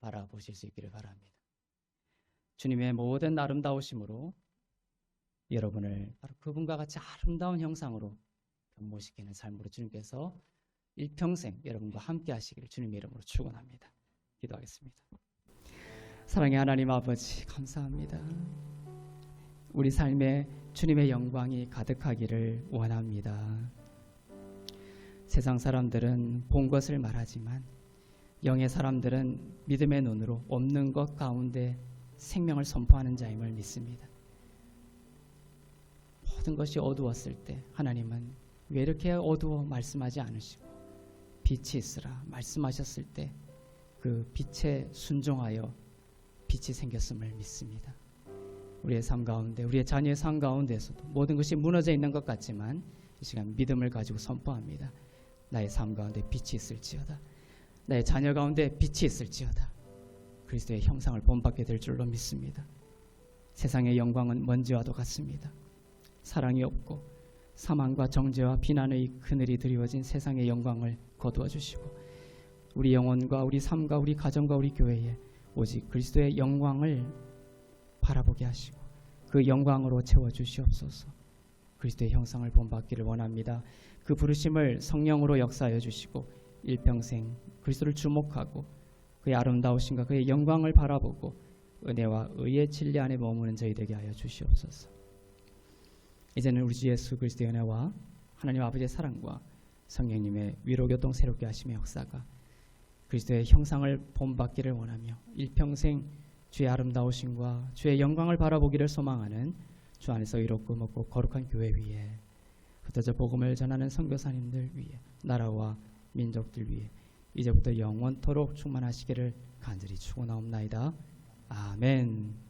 바라보실 수 있기를 바랍니다. 주님의 모든 아름다우심으로 여러분을 바로 그분과 같이 아름다운 형상으로 변모시키는 삶으로 주님께서 일평생 여러분과 함께 하시기를 주님의 이름으로 축원합니다. 기도하겠습니다. 사랑의 하나님 아버지, 감사합니다. 우리 삶에 주님의 영광이 가득하기를 원합니다. 세상 사람들은 본 것을 말하지만 영의 사람들은 믿음의 눈으로 없는 것 가운데 생명을 선포하는 자임을 믿습니다. 모든 것이 어두웠을 때 하나님은 왜 이렇게 어두워 말씀하지 않으시고 빛이 있으라 말씀하셨을 때 그 빛에 순종하여 빛이 생겼음을 믿습니다. 우리의 삶 가운데, 우리의 자녀의 삶 가운데에서도 모든 것이 무너져 있는 것 같지만 이 시간 믿음을 가지고 선포합니다. 나의 삶 가운데 빛이 있을지어다. 나의 자녀 가운데 빛이 있을지어다. 그리스도의 형상을 본받게 될 줄로 믿습니다. 세상의 영광은 먼지와도 같습니다. 사랑이 없고 사망과 정죄와 비난의 그늘이 드리워진 세상의 영광을 거두어 주시고 우리 영혼과 우리 삶과 우리 가정과 우리 교회에 오직 그리스도의 영광을 바라보게 하시고 그 영광으로 채워주시옵소서. 그리스도의 형상을 본받기를 원합니다. 그 부르심을 성령으로 역사하여 주시고 일평생 그리스도를 주목하고 그의 아름다우심과 그의 영광을 바라보고 은혜와 의의 진리 안에 머무는 저희 되게 하여 주시옵소서. 이제는 우리 주 예수 그리스도의 은혜와 하나님 아버지의 사랑과 성령님의 위로교통 새롭게 하심의 역사가 그리스도의 형상을 본받기를 원하며 일평생 주의 아름다우심과 주의 영광을 바라보기를 소망하는 주 안에서 이롭고 먹고 거룩한 교회 위에 흩어져 복음을 전하는 선교사님들 위에 나라와 민족들 위에 이제부터 영원토록 충만하시기를 간절히 축원하옵나이다. 아멘.